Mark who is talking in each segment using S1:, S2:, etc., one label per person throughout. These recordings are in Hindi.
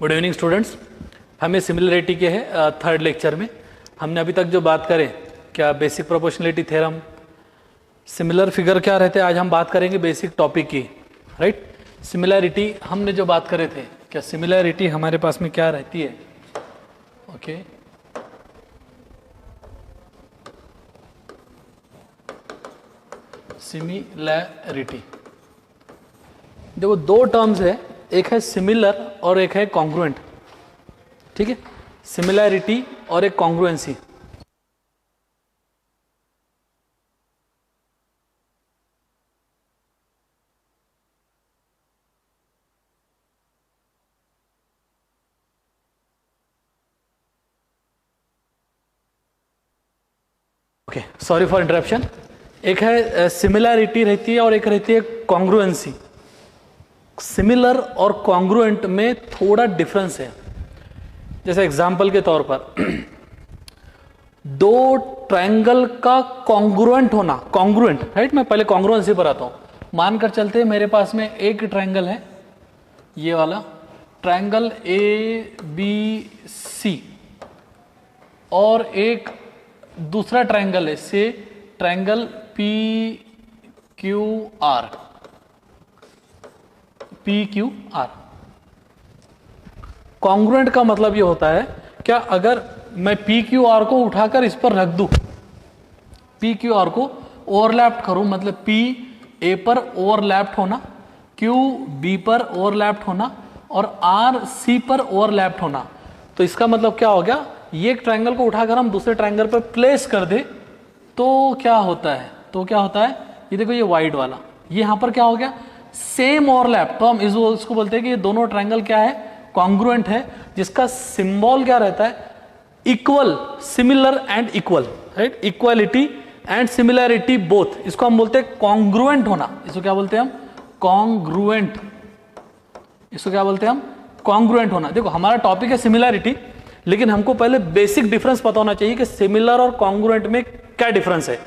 S1: Good evening students. हमें सिमिलरिटी के है थर्ड लेक्चर में। हमने अभी तक जो बात करें क्या basic proportionality theorem, similar figure क्या रहते हैं, आज हम बात करेंगे बेसिक टॉपिक की, राइट। सिमिलरिटी हमने जो बात करे थे, क्या सिमिलरिटी हमारे पास में क्या रहती है, ओके। सिमिलरिटी देखो दो टर्म्स है, एक है सिमिलर और एक है कॉन्ग्रुएंट, ठीक है। सिमिलरिटी और एक congruency. Okay, sorry for interruption. एक है सिमिलरिटी रहती है और एक रहती है कॉन्ग्रुएंसी। सिमिलर और कॉन्ग्रुएंट में थोड़ा डिफरेंस है। जैसे एग्जांपल के तौर पर दो ट्रायंगल का कॉन्ग्रुएंट होना, कॉन्ग्रुएंट, राइट। मैं पहले कॉन्ग्रुएंसी पर आता हूं। मानकर चलते हैं मेरे पास में एक ट्रायंगल है, ये वाला ट्रायंगल ABC, और एक दूसरा ट्रायंगल है से ट्रायंगल PQR। कॉन्ग्रुएंट का मतलब ये होता है, क्या अगर मैं PQR को उठाकर इस पर रख दूं, PQR को ओवरलैप करूं, मतलब P A पर ओवरलैप्ड होना, Q B पर ओवरलैप्ड होना और R C पर ओवरलैप्ड होना, तो इसका मतलब क्या हो गया, ये एक ट्रायंगल को उठाकर हम दूसरे ट्रायंगल पर प्लेस कर दे तो क्या होता है, ये देखो ये वाइड वाला, ये यहां पर क्या हो गया, सेम ओवरलैप। तो हम इसको बोलते हैं कि ये दोनों ट्रायंगल क्या है, कॉन्ग्रुएंट है, जिसका सिंबल क्या रहता है, equal, similar and equal, right. Equality and similarity both, इसको हम बोलते हैं कॉन्ग्रुएंट होना। इसको क्या बोलते हैं हम, कॉन्ग्रुएंट। इसको क्या बोलते हैं हम, कॉन्ग्रुएंट होना। देखो हमारा टॉपिक है सिमिलरिटी, लेकिन हमको पहले बेसिक डिफरेंस पता होना चाहिए कि सिमिलर और कॉन्ग्रुएंट में क्या डिफरेंस है।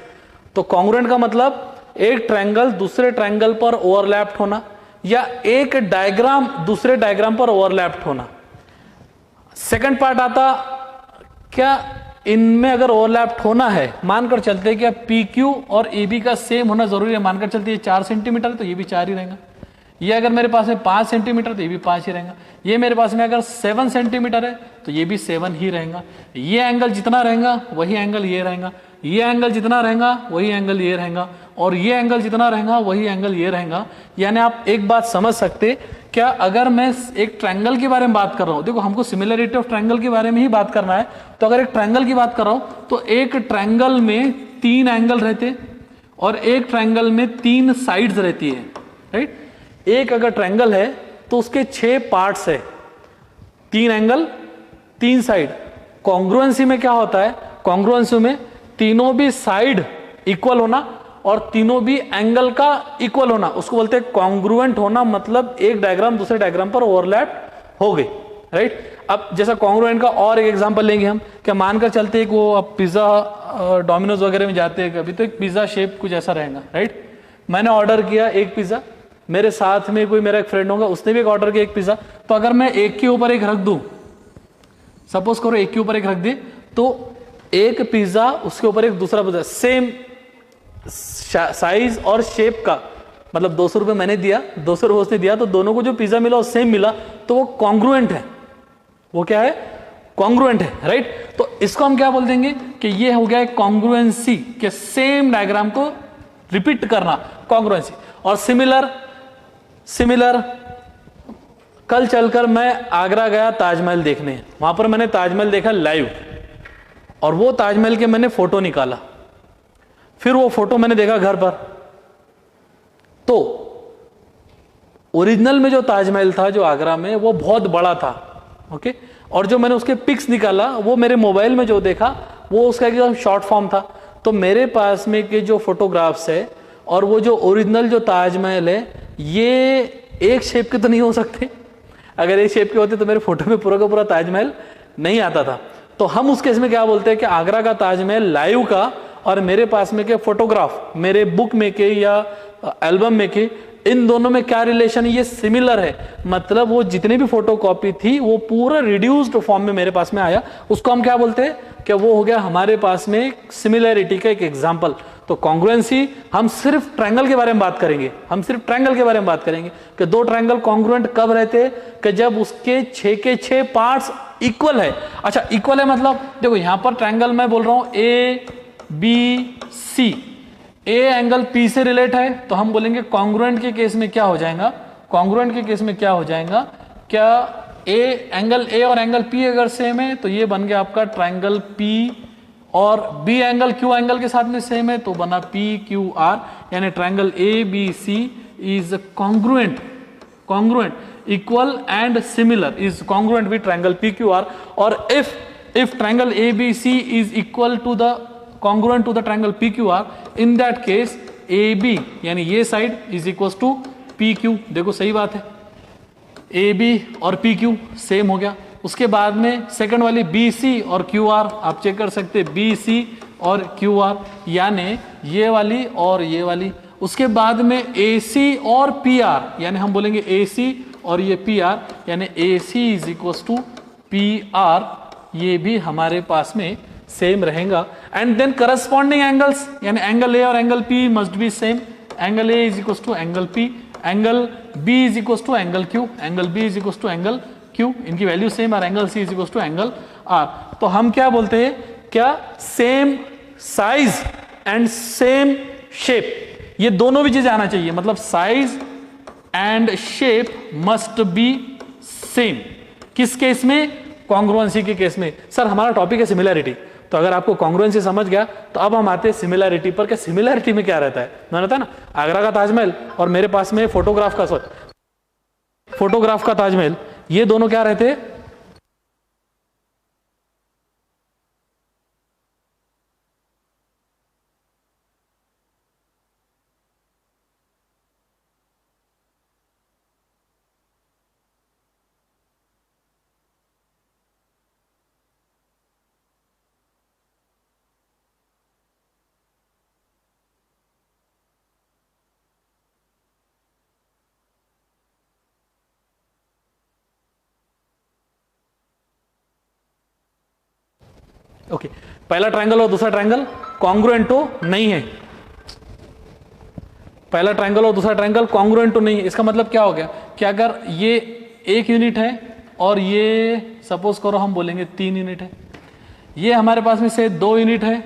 S1: तो कॉन्ग्रुएंट का मतलब एक ट्रायंगल दूसरे ट्रायंगल पर ओवरलैप्ड होना, या एक डायग्राम दूसरे डायग्राम पर ओवरलैप्ड होना। सेकंड पार्ट आता, क्या इनमें अगर ओवरलैप्ड होना है, मानकर चलते हैं क्या PQ और AB का सेम होना जरूरी है। मानकर चलते ये 4 सेंटीमीटर है तो ये भी 4 ही रहेगा। ये अगर मेरे पास में 5 सेंटीमीटर तो ये भी 5 ही रहेगा। ये मेरे पास में अगर 7 सेंटीमीटर है तो ये भी 7 ही रहेगा। ये एंगल जितना रहेगा वही एंगल ये रहेगा, ये एंगल जितना रहेगा वही एंगल ये रहेगा, और ये एंगल जितना रहेगा वही एंगल ये रहेगा। यानी आप एक बात समझ सकते, क्या अगर मैं एक ट्रायंगल के बारे में बात कर रहा हूं, देखो हमको सिमिलरिटी ऑफ ट्रायंगल के बारे में ही बात करना है, तो अगर एक ट्रायंगल की बात कर रहा हूं तो एक ट्रायंगल में 3 एंगल रहते और एक ट्रायंगल में 3 साइड्स रहती है, राइट। एक अगर ट्रायंगल है तो उसके 6 पार्ट्स है, 3 एंगल 3 साइड। कॉन्ग्रुएंसी में क्या होता है, कॉन्ग्रुएंसी में तीनों भी साइड इक्वल होना और तीनों भी एंगल का इक्वल होना, उसको बोलते हैं कॉन्ग्रुएंट होना। मतलब एक डायग्राम दूसरे डायग्राम पर ओवरलैप हो गई, राइट। अब जैसा कॉन्ग्रुएंट का और एक एग्जांपल लेंगे हम, क्या मानकर चलते हैं कि वो अब पिज्जा डोमिनोज वगैरह में जाते हैं कभी, तो एक पिज्जा शेप कुछ ऐसा रहेगा, राइट। मैंने ऑर्डर किया एक पिज्जा, मेरे साथ में कोई मेरा एक फ्रेंड होगा, उसने भी एक ऑर्डर किया एक पिज्जा। तो अगर मैं एक के ऊपर एक रख दूं, सपोज करो एक के ऊपर एक रख दे, तो एक पिज्जा उसके ऊपर एक दूसरा पिज्जा सेम साइज और शेप का, मतलब 200 रुपए मैंने दिया, 200 रुपए उसने दिया, तो दोनों को जो पिज्जा मिला वो सेम मिला, तो वो कॉन्ग्रुएंट है। वो क्या है, कॉन्ग्रुएंट है, राइट। तो इसको हम क्या बोल देंगे कि ये हो गया कॉन्ग्रुएंसी, के सेम डायग्राम को रिपीट करना, कॉन्ग्रुएंसी। और सिमिलर कल चलकर मैं आगरा गया ताजमहल देखने, वहां पर मैंने ताजमहल देखा लाइव, और वो ताजमहल के मैंने फोटो निकाला, फिर वो फोटो मैंने देखा घर पर, तो ओरिजिनल में जो ताजमहल था जो आगरा में वो बहुत बड़ा था, ओके। और जो मैंने उसके पिक्स निकाला वो मेरे मोबाइल में जो देखा वो उसका एकदम शॉर्ट फॉर्म था। तो मेरे पास में के जो फोटोग्राफ्स है और वो जो ओरिजिनल जो ताजमहल है, ये एक शेप के तो नहीं हो सकते। अगर एक शेप के होते तो मेरे फोटो में पूरा का पूरा ताजमहल नहीं आता था। तो हम उस केस में क्या बोलते हैं कि आगरा का ताजमहल लाइव का और मेरे पास में के फोटोग्राफ मेरे बुक में के या एल्बम में के इन दोनों में क्या रिलेशन है? ये सिमिलर है, मतलब वो जितने भी फोटोकॉपी थी वो पूरा रिड्यूस्ड फॉर्म में मेरे पास में आया, उसको हम क्या बोलते हैं? क्या वो हो गया हमारे पास में सिमिलैरिटी का एक एग्जांपल। तो कॉन्ग्रुएंसी, हम सिर्फ ट्रायंगल के बारे में बात करेंगे, हम सिर्फ ट्रायंगल के बारे में बात करेंगे कि दो ट्रायंगल कॉन्ग्रुएंट कब रहते हैं? कि जब उसके 6 के 6 पार्ट्स इक्वल है। अच्छा, इक्वल है मतलब देखो यहां पर ट्रायंगल मैं बोल रहा हूं A B C, A angle P से रिलेट है, तो हम बोलेंगे कॉन्ग्रुएंट के केस में क्या हो जाएगा? कॉन्ग्रुएंट के केस में क्या हो जाएगा? क्या ए एंगल ए और एंगल पी अगर सेम है तो ये बन गया आपका ट्रायंगल पी, और बी एंगल क्यू एंगल के साथ में सेम है तो बना पी क्यू आर, यानी triangle A B C is congruent, congruent equal and similar, is congruent with triangle P Q R. और if triangle A B C is equal to the congruent to the triangle PQR, in that case AB यानी ये side is equal to PQ। देखो सही बात है, AB और PQ सेम हो गया। उसके बाद में सेकंड वाली BC और QR आप चेक कर सकते हैं, BC और QR यानी ये वाली और ये वाली। उसके बाद में AC और PR यानी हम बोलेंगे AC और ये PR यानी AC is equal to PR, ये भी हमारे पास में सेम रहेगा। एंड देन करस्पॉन्डिंग एंगल्स यानी एंगल ए और angle P must be same, angle A is equal to angle P, angle B is equal to angle Q, angle B is equal to angle Q, इनकी वैल्यू सेम, और angle C is equal to angle R. तो हम क्या बोलते हैं? क्या same size and same shape, ये दोनों भी चीजें आना चाहिए, मतलब size and shape must be same. किस केस में? कॉन्ग्रुएंसी के केस में। सर हमारा टॉपिक है सिमिलैरिटी, तो अगर आपको कॉन्ग्रुएंसी समझ गया तो अब हम आते हैं सिमिलैरिटी पर। क्या सिमिलैरिटी में क्या रहता है? मैंने बताया ना, आगरा का ताजमहल और मेरे पास में फोटोग्राफ का ताजमहल, ये दोनों क्या रहते हैं? ओके, पहला ट्रायंगल और दूसरा ट्रायंगल कॉन्ग्रुएंट तो नहीं है, पहला ट्रायंगल और दूसरा ट्रायंगल कॉन्ग्रुएंट तो नहीं है। इसका मतलब क्या हो गया कि अगर ये एक यूनिट है और ये सपोज करो हम बोलेंगे 3 यूनिट है, ये हमारे पास में से 2 यूनिट है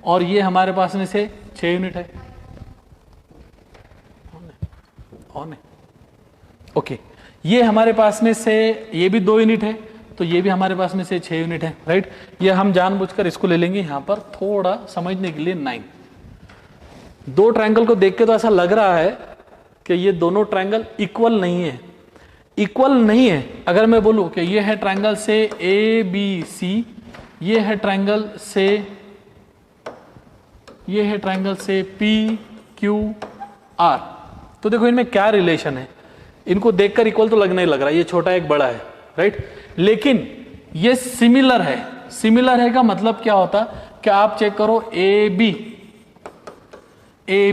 S1: और ये हमारे पास में से 6 यूनिट है। ओके, ये हमारे पास में से ये भी 2 यूनिट है, तो ये भी हमारे पास में से 6 यूनिट है, राइट। ये हम जानबूझकर इसको ले लेंगे यहां पर थोड़ा समझने के लिए 9। दो ट्रायंगल को देख के तो ऐसा लग रहा है कि ये दोनों ट्रायंगल इक्वल नहीं है, इक्वल नहीं है। अगर मैं बोलूं कि ये है ट्रायंगल से ए बी सी, ये है ट्रायंगल से, ये है ट्रायंगल से पी क्यू आर, तो देखो इनमें क्या रिलेशन है। इनको देखकर इक्वल तो लगने ही लग रहा है, ये छोटा एक बड़ा है, राइट, लेकिन ये सिमिलर है। सिमिलर है का मतलब क्या होता? क्या आप चेक करो ए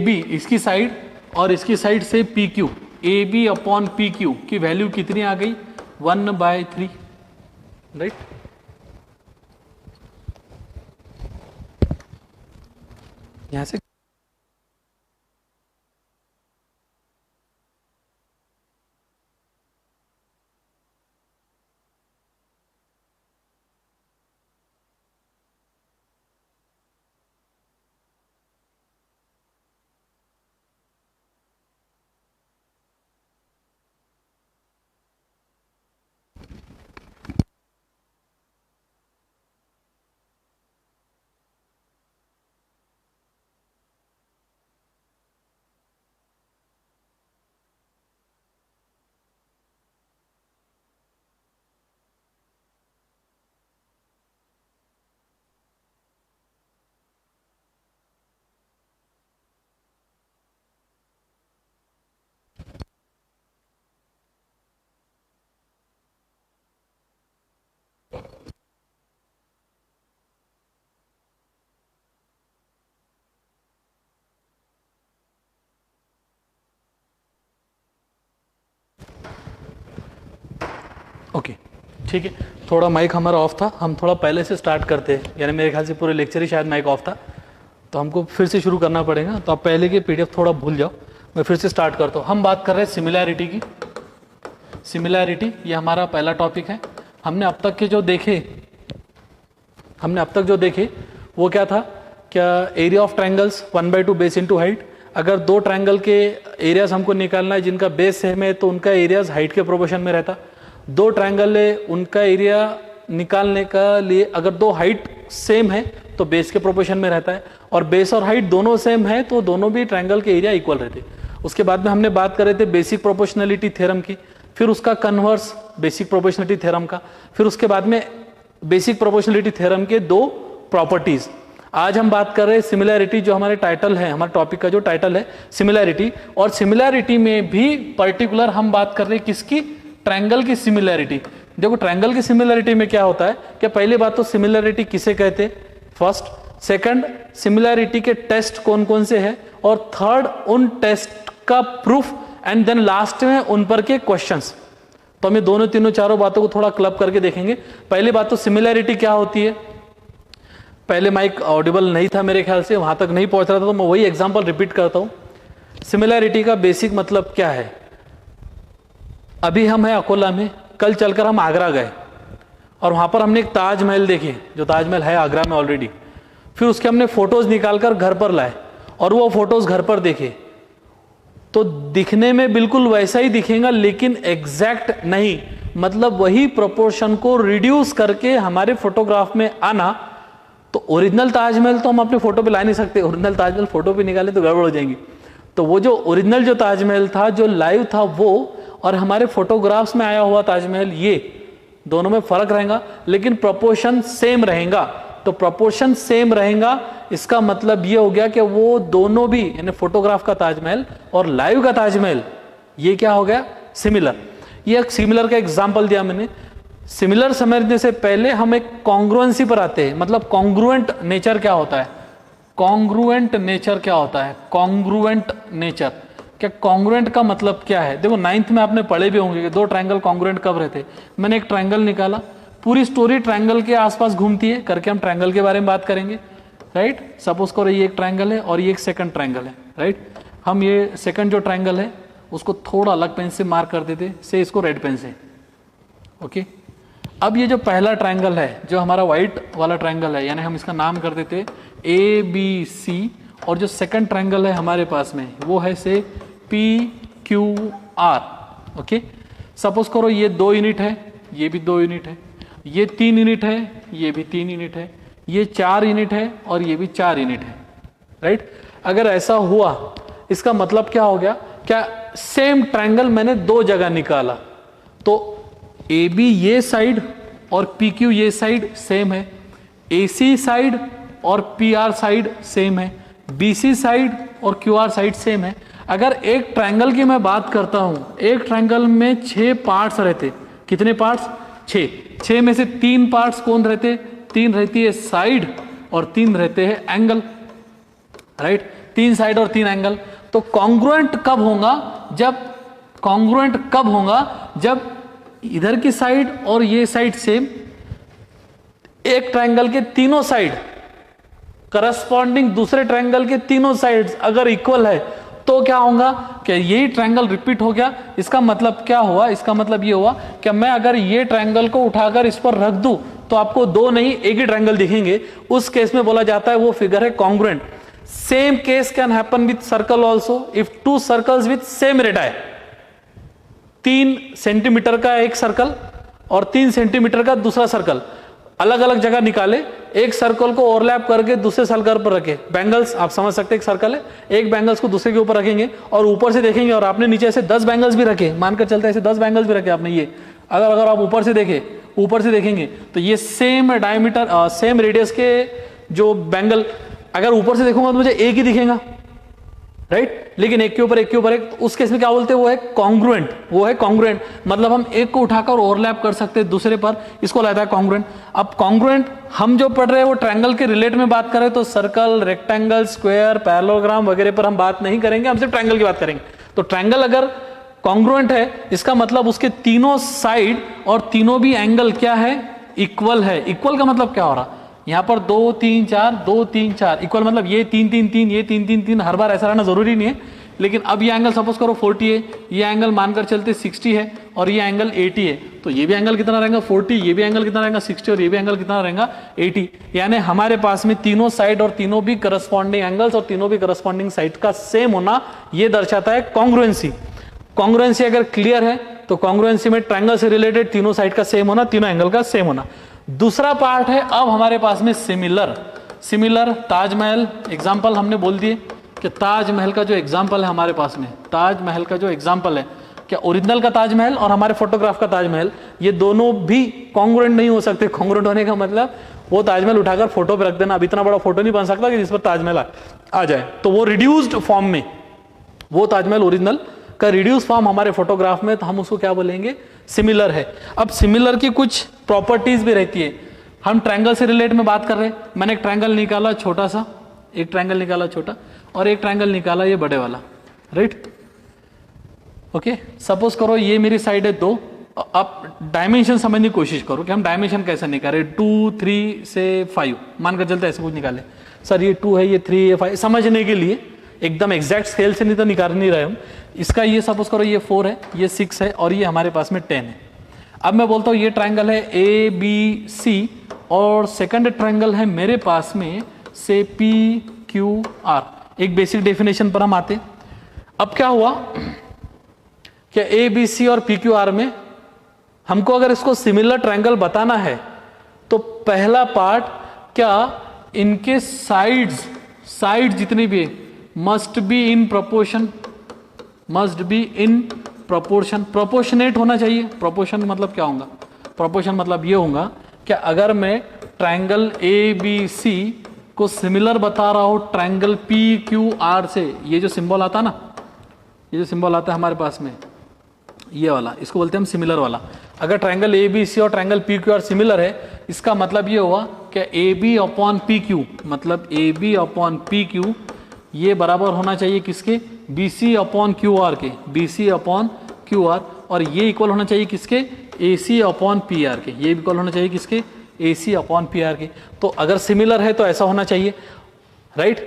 S1: बी इसकी साइड और इसकी साइड से P Q, A B upon P Q की वैल्यू कितनी आ गई? 1/3, राइट। यहां से ओके ठीक है, थोड़ा माइक हमारा ऑफ था, हम थोड़ा पहले से स्टार्ट करते हैं, यानी मेरे ख्याल से पूरे लेक्चर ही शायद माइक ऑफ था, तो हमको फिर से शुरू करना पड़ेगा। तो आप पहले के पीडीएफ थोड़ा भूल जाओ, मैं फिर से स्टार्ट करता हूँ। हम बात कर रहे हैं सिमिलैरिटी की। सिमिलैरिटी ये हमारा पहला टॉपिक है। हमने अब तक जो देखे वो क्या था, क्या area of triangles 1/2 base into height. अगर दो ट्रायंगल के एरियाज हमको निकालना है जिनका बेस सेम है तो उनका एरियाज हाइट के प्रोपोर्शन में रहता। दो ट्रायंगल है, उनका एरिया निकालने का लिए अगर दो हाइट सेम है तो बेस के प्रोपोर्शन में रहता है, और बेस और हाइट दोनों सेम है तो दोनों भी ट्रायंगल के एरिया इक्वल रहते। उसके बाद में हमने बात कर रहे थे बेसिक प्रोपोर्शनलिटी थ्योरम की, फिर उसका कन्वर्स बेसिक प्रोपोर्शनलिटी थ्योरम का, फिर उसके बाद में बेसिक प्रोपोर्शनलिटी थ्योरम के दो प्रॉपर्टीज। आज हम बात कर रहे हैं सिमिलैरिटी, जो हमारे टाइटल है, हमारे टॉपिक का जो टाइटल है सिमिलैरिटी। और सिमिलैरिटी में भी पर्टिकुलर हम बात कर रहे हैं किसकी, ट्रायंगल की सिमिलैरिटी। देखो ट्रायंगल की सिमिलैरिटी में क्या होता है, क्या पहली बात तो सिमिलैरिटी किसे कहते हैं, फर्स्ट, सेकंड सिमिलैरिटी के टेस्ट कौन कौन से हैं, और थर्ड उन टेस्ट का प्रूफ, एंड देन लास्ट में उन पर के क्वेश्चंस। तो हम ये दोनों तीनों चारों बातों को थोड़ा क्लब करके देखेंगे। पहली बात तो सिमिलैरिटी क्या होती है। पहले माइक ऑडिबल नहीं था मेरे ख्याल से, वहां तक नहीं पहुंच रहा था, तो मैं वही एग्जांपल रिपीट करता हूं। सिमिलैरिटी का बेसिक मतलब क्या है, अभी हम हैं अकोला में, कल चलकर हम आगरा गए और वहां पर हमने एक ताजमहल देखी, जो ताजमहल है आगरा में ऑलरेडी। फिर उसके हमने फोटोज निकालकर घर पर लाए और वो फोटोज घर पर देखे, तो दिखने में बिल्कुल वैसा ही दिखेगा लेकिन एग्जैक्ट नहीं, मतलब वही प्रोपोर्शन को रिड्यूस करके हमारे फोटोग्राफ में आना। तो ओरिजिनल ताजमहल तो हम अपने फोटो पे ला नहीं सकते, ओरिजिनल ताजमहल फोटो पे निकाले तो गड़बड़ हो जाएंगी। तो वो जो ओरिजिनल जो ताजमहल था, जो लाइव था वो, और हमारे फोटोग्राफ्स में आया हुआ ताजमहल, ये दोनों में फर्क रहेगा लेकिन प्रोपोर्शन सेम रहेगा। तो प्रोपोर्शन सेम रहेगा, इसका मतलब ये हो गया कि वो दोनों भी, यानी फोटोग्राफ का ताजमहल और लाइव का ताजमहल, ये क्या हो गया, सिमिलर। ये एक सिमिलर का एग्जांपल दिया मैंने। सिमिलर समझने से पहले हम एक कॉन्ग्रुएंसी पर आते हैं, मतलब कॉन्ग्रुएंट नेचर क्या होता है। कॉन्ग्रुएंट नेचर क्या होता है, कॉन्ग्रुएंट नेचर, क्या कॉन्ग्रुएंट का मतलब क्या है। देखो 9th में आपने पढ़े भी होंगे कि दो ट्रायंगल कॉन्ग्रुएंट कब रहते। मैंने एक ट्रायंगल निकाला, पूरी स्टोरी ट्रायंगल के आसपास घूमती है करके हम ट्रायंगल के बारे में बात करेंगे, राइट। सपोज करो ये एक ट्रायंगल है और ये एक सेकंड ट्रायंगल है, राइट। हम ये सेकंड जो ट्रायंगल है उसको थोड़ा अलग पेन से मार्क कर देते, से इसको रेड पेन से, ओके। अब ये जो पहला ट्रायंगल है, जो हमारा व्हाइट वाला ट्रायंगल है, यानी हम इसका नाम कर देते ABC, और जो सेकंड ट्रायंगल है हमारे पास में वो है से PQR, ओके। सपोज करो ये 2 यूनिट है, ये भी 2 यूनिट है, ये 3 यूनिट है, ये भी 3 यूनिट है, ये 4 यूनिट है और ये भी 4 यूनिट है, राइट। अगर ऐसा हुआ इसका मतलब क्या हो गया, क्या सेम ट्रायंगल मैंने 2 जगह निकाला, तो AB ये साइड और PQ ये साइड सेम है, AC साइड और PR साइड सेम है, BC साइड और QR साइड सेम है। अगर एक ट्रायंगल की मैं बात करता हूं, एक ट्रायंगल में 6 पार्ट्स रहते, कितने पार्ट्स, 6 में से 3 पार्ट्स कौन रहते, 3 रहती है साइड और 3 रहते हैं एंगल, राइट। 3 साइड और 3 एंगल। तो कॉन्ग्रुएंट कब होगा, जब इधर की साइड और ये साइड सेम, एक ट्रायंगल के तीनों साइड करस्पॉन्डिंग दूसरे ट्रायंगल के तीनों साइड्स अगर इक्वल है तो क्या होगा, कि यही ट्रायंगल रिपीट हो गया। इसका मतलब क्या हुआ, इसका मतलब ये हुआ कि मैं अगर ये ट्रायंगल को उठाकर इस पर रख दूं तो आपको 2 नहीं एक ही ट्रायंगल दिखेंगे। उस केस में बोला जाता है वो फिगर है congruent. Same case can happen with circle also, if 2 circles with same radius, 3 centimetre का एक सर्कल और 3 सेंटीमीटर का दूसरा सर्कल, अलग अलग जगह निकाले, एक सर्कल को ओवरलैप करके दूसरे सर्कल पर रखे। बैंगल्स आप समझ सकते हैं, एक सर्कल है, एक बैंगल्स को दूसरे के ऊपर रखेंगे और ऊपर से देखेंगे, और आपने नीचे ऐसे 10 बैंगल्स भी रखे, मानकर चलते ऐसे 10 बैंगल्स भी रखे आपने। ये अगर आप ऊपर से देखेंगे तो ये सेम डायमीटर, सेम रेडियस के जो बैंगल, अगर ऊपर से देखूंगा तो मुझे एक ही दिखेगा, राइट। लेकिन एक के ऊपर एक, तो उस केस में क्या बोलते हैं, वो है कॉन्ग्रुएंट। मतलब हम एक को उठाकर ओवरलैप कर सकते हैं दूसरे पर, इसको लगता है कॉन्ग्रुएंट। अब कॉन्ग्रुएंट हम जो पढ़ रहे हैं वो ट्रायंगल के रिलेट में बात करें तो सर्कल, रेक्टेंगल, स्क्वायर, पैरेललोग्राम वगैरह पर हम बात नहीं करेंगे, हम सिर्फ ट्रायंगल की बात करेंगे। तो ट्रायंगल अगर कॉन्ग्रुएंट है इसका मतलब उसके तीनों साइड और तीनों भी एंगल क्या है, इक्वल है। इक्वल का मतलब क्या हो रहा, यहां पर 2 3 4 2 3 4 इक्वल, मतलब ये 3 3 3 ये 3 3 3, हर बार ऐसा रहना जरूरी नहीं है। लेकिन अब ये एंगल सपोज करो 40 है, ये एंगल मानकर चलते 60 है और ये एंगल 80 है, तो ये भी एंगल कितना रहेगा 40, ये भी एंगल कितना रहेगा 60 और ये भी एंगल कितना रहेगा 80। यानी हमारे पास में तीनों साइड और तीनों भी करस्पॉन्डिंग एंगल्स और तीनों भी करस्पॉन्डिंग साइड का सेम होना, ये दर्शाता है कॉन्ग्रुएंसी। कॉन्ग्रुएंसी अगर क्लियर है तो कॉन्ग्रुएंसी में ट्रायंगल से रिलेटेड तीनों साइड का सेम होना, तीनों एंगल का सेम होना। दूसरा पार्ट है अब हमारे पास में सिमिलर। सिमिलर ताजमहल एग्जाम्पल हमने बोल दिए कि ताजमहल का जो एग्जाम्पल है हमारे पास में, ताजमहल का जो एग्जाम्पल है, क्या ओरिजिनल का ताजमहल और हमारे फोटोग्राफ का ताजमहल ये दोनों भी कॉन्ग्रुएंट नहीं हो सकते। कॉन्ग्रुएंट होने का मतलब वो ताजमहल उठाकर फोटो पे रख देना, अब इतना बड़ा फोटो नहीं बन सकता कि जिस पर ताजमहल आ जाए, तो वो रिड्यूस्ड फॉर्म में वो ताजमहल ओरिजिनल का रिड्यूस फॉर्म हमारे फोटोग्राफ में, तो हम उसको क्या बोलेंगे, सिमिलर है। अब सिमिलर की कुछ प्रॉपर्टीज भी रहती है। हम ट्रायंगल से रिलेट में बात कर रहे हैं, मैंने एक ट्रायंगल निकाला छोटा सा, एक ट्रायंगल निकाला छोटा और एक ट्रायंगल निकाला ये बड़े वाला, राइट। ओके, सपोज करो ये मेरी साइड है 2, अब डायमेंशन समझने की कोशिश करो कि हम डायमेंशन कैसे निकाले, 2 3 से 5 मानकर चलते ऐसे कुछ निकाले। सर ये 2 है, ये 3 ये 5, समझने के लिए एकदम एग्जैक्ट स्केल से नहीं तो निकाल नहीं रहे हम। इसका ये सपोज करो ये 4 है, ये 6 है और ये हमारे पास में 10 है। अब मैं बोलता हूँ ये ट्रायंगल है ABC और सेकंड ट्रायंगल है मेरे पास में से PQR। एक बेसिक डेफिनेशन पर हम आते। अब क्या हुआ कि ABC और PQR में हमको अगर इसको सिमिलर ट्रायंगल बताना है तो पहला पार्ट क्या, इनके साइड्स जितनी भी must be in proportion, must be in proportion, proportionate होना चाहिए। प्रोपोर्शन मतलब क्या होगा, प्रोपोर्शन मतलब ये होगा कि अगर मैं ट्रायंगल ABC को सिमिलर बता रहा हूं ट्रायंगल PQR से, ये जो सिंबल आता है ना, ये जो सिंबल आता है हमारे पास में ये वाला, इसको बोलते हैं हम सिमिलर वाला। अगर ट्रायंगल ABC और ट्रायंगल PQR सिमिलर है, इसका मतलब ये हुआ कि AB अपॉन PQ, मतलब AB अपॉन PQ ये बराबर होना चाहिए किसके, BC अपॉन QR के, BC अपॉन QR, और ये इक्वल होना चाहिए किसके, AC अपॉन PR के, ये इक्वल होना चाहिए किसके, AC अपॉन PR के। तो अगर सिमिलर है तो ऐसा होना चाहिए, राइट।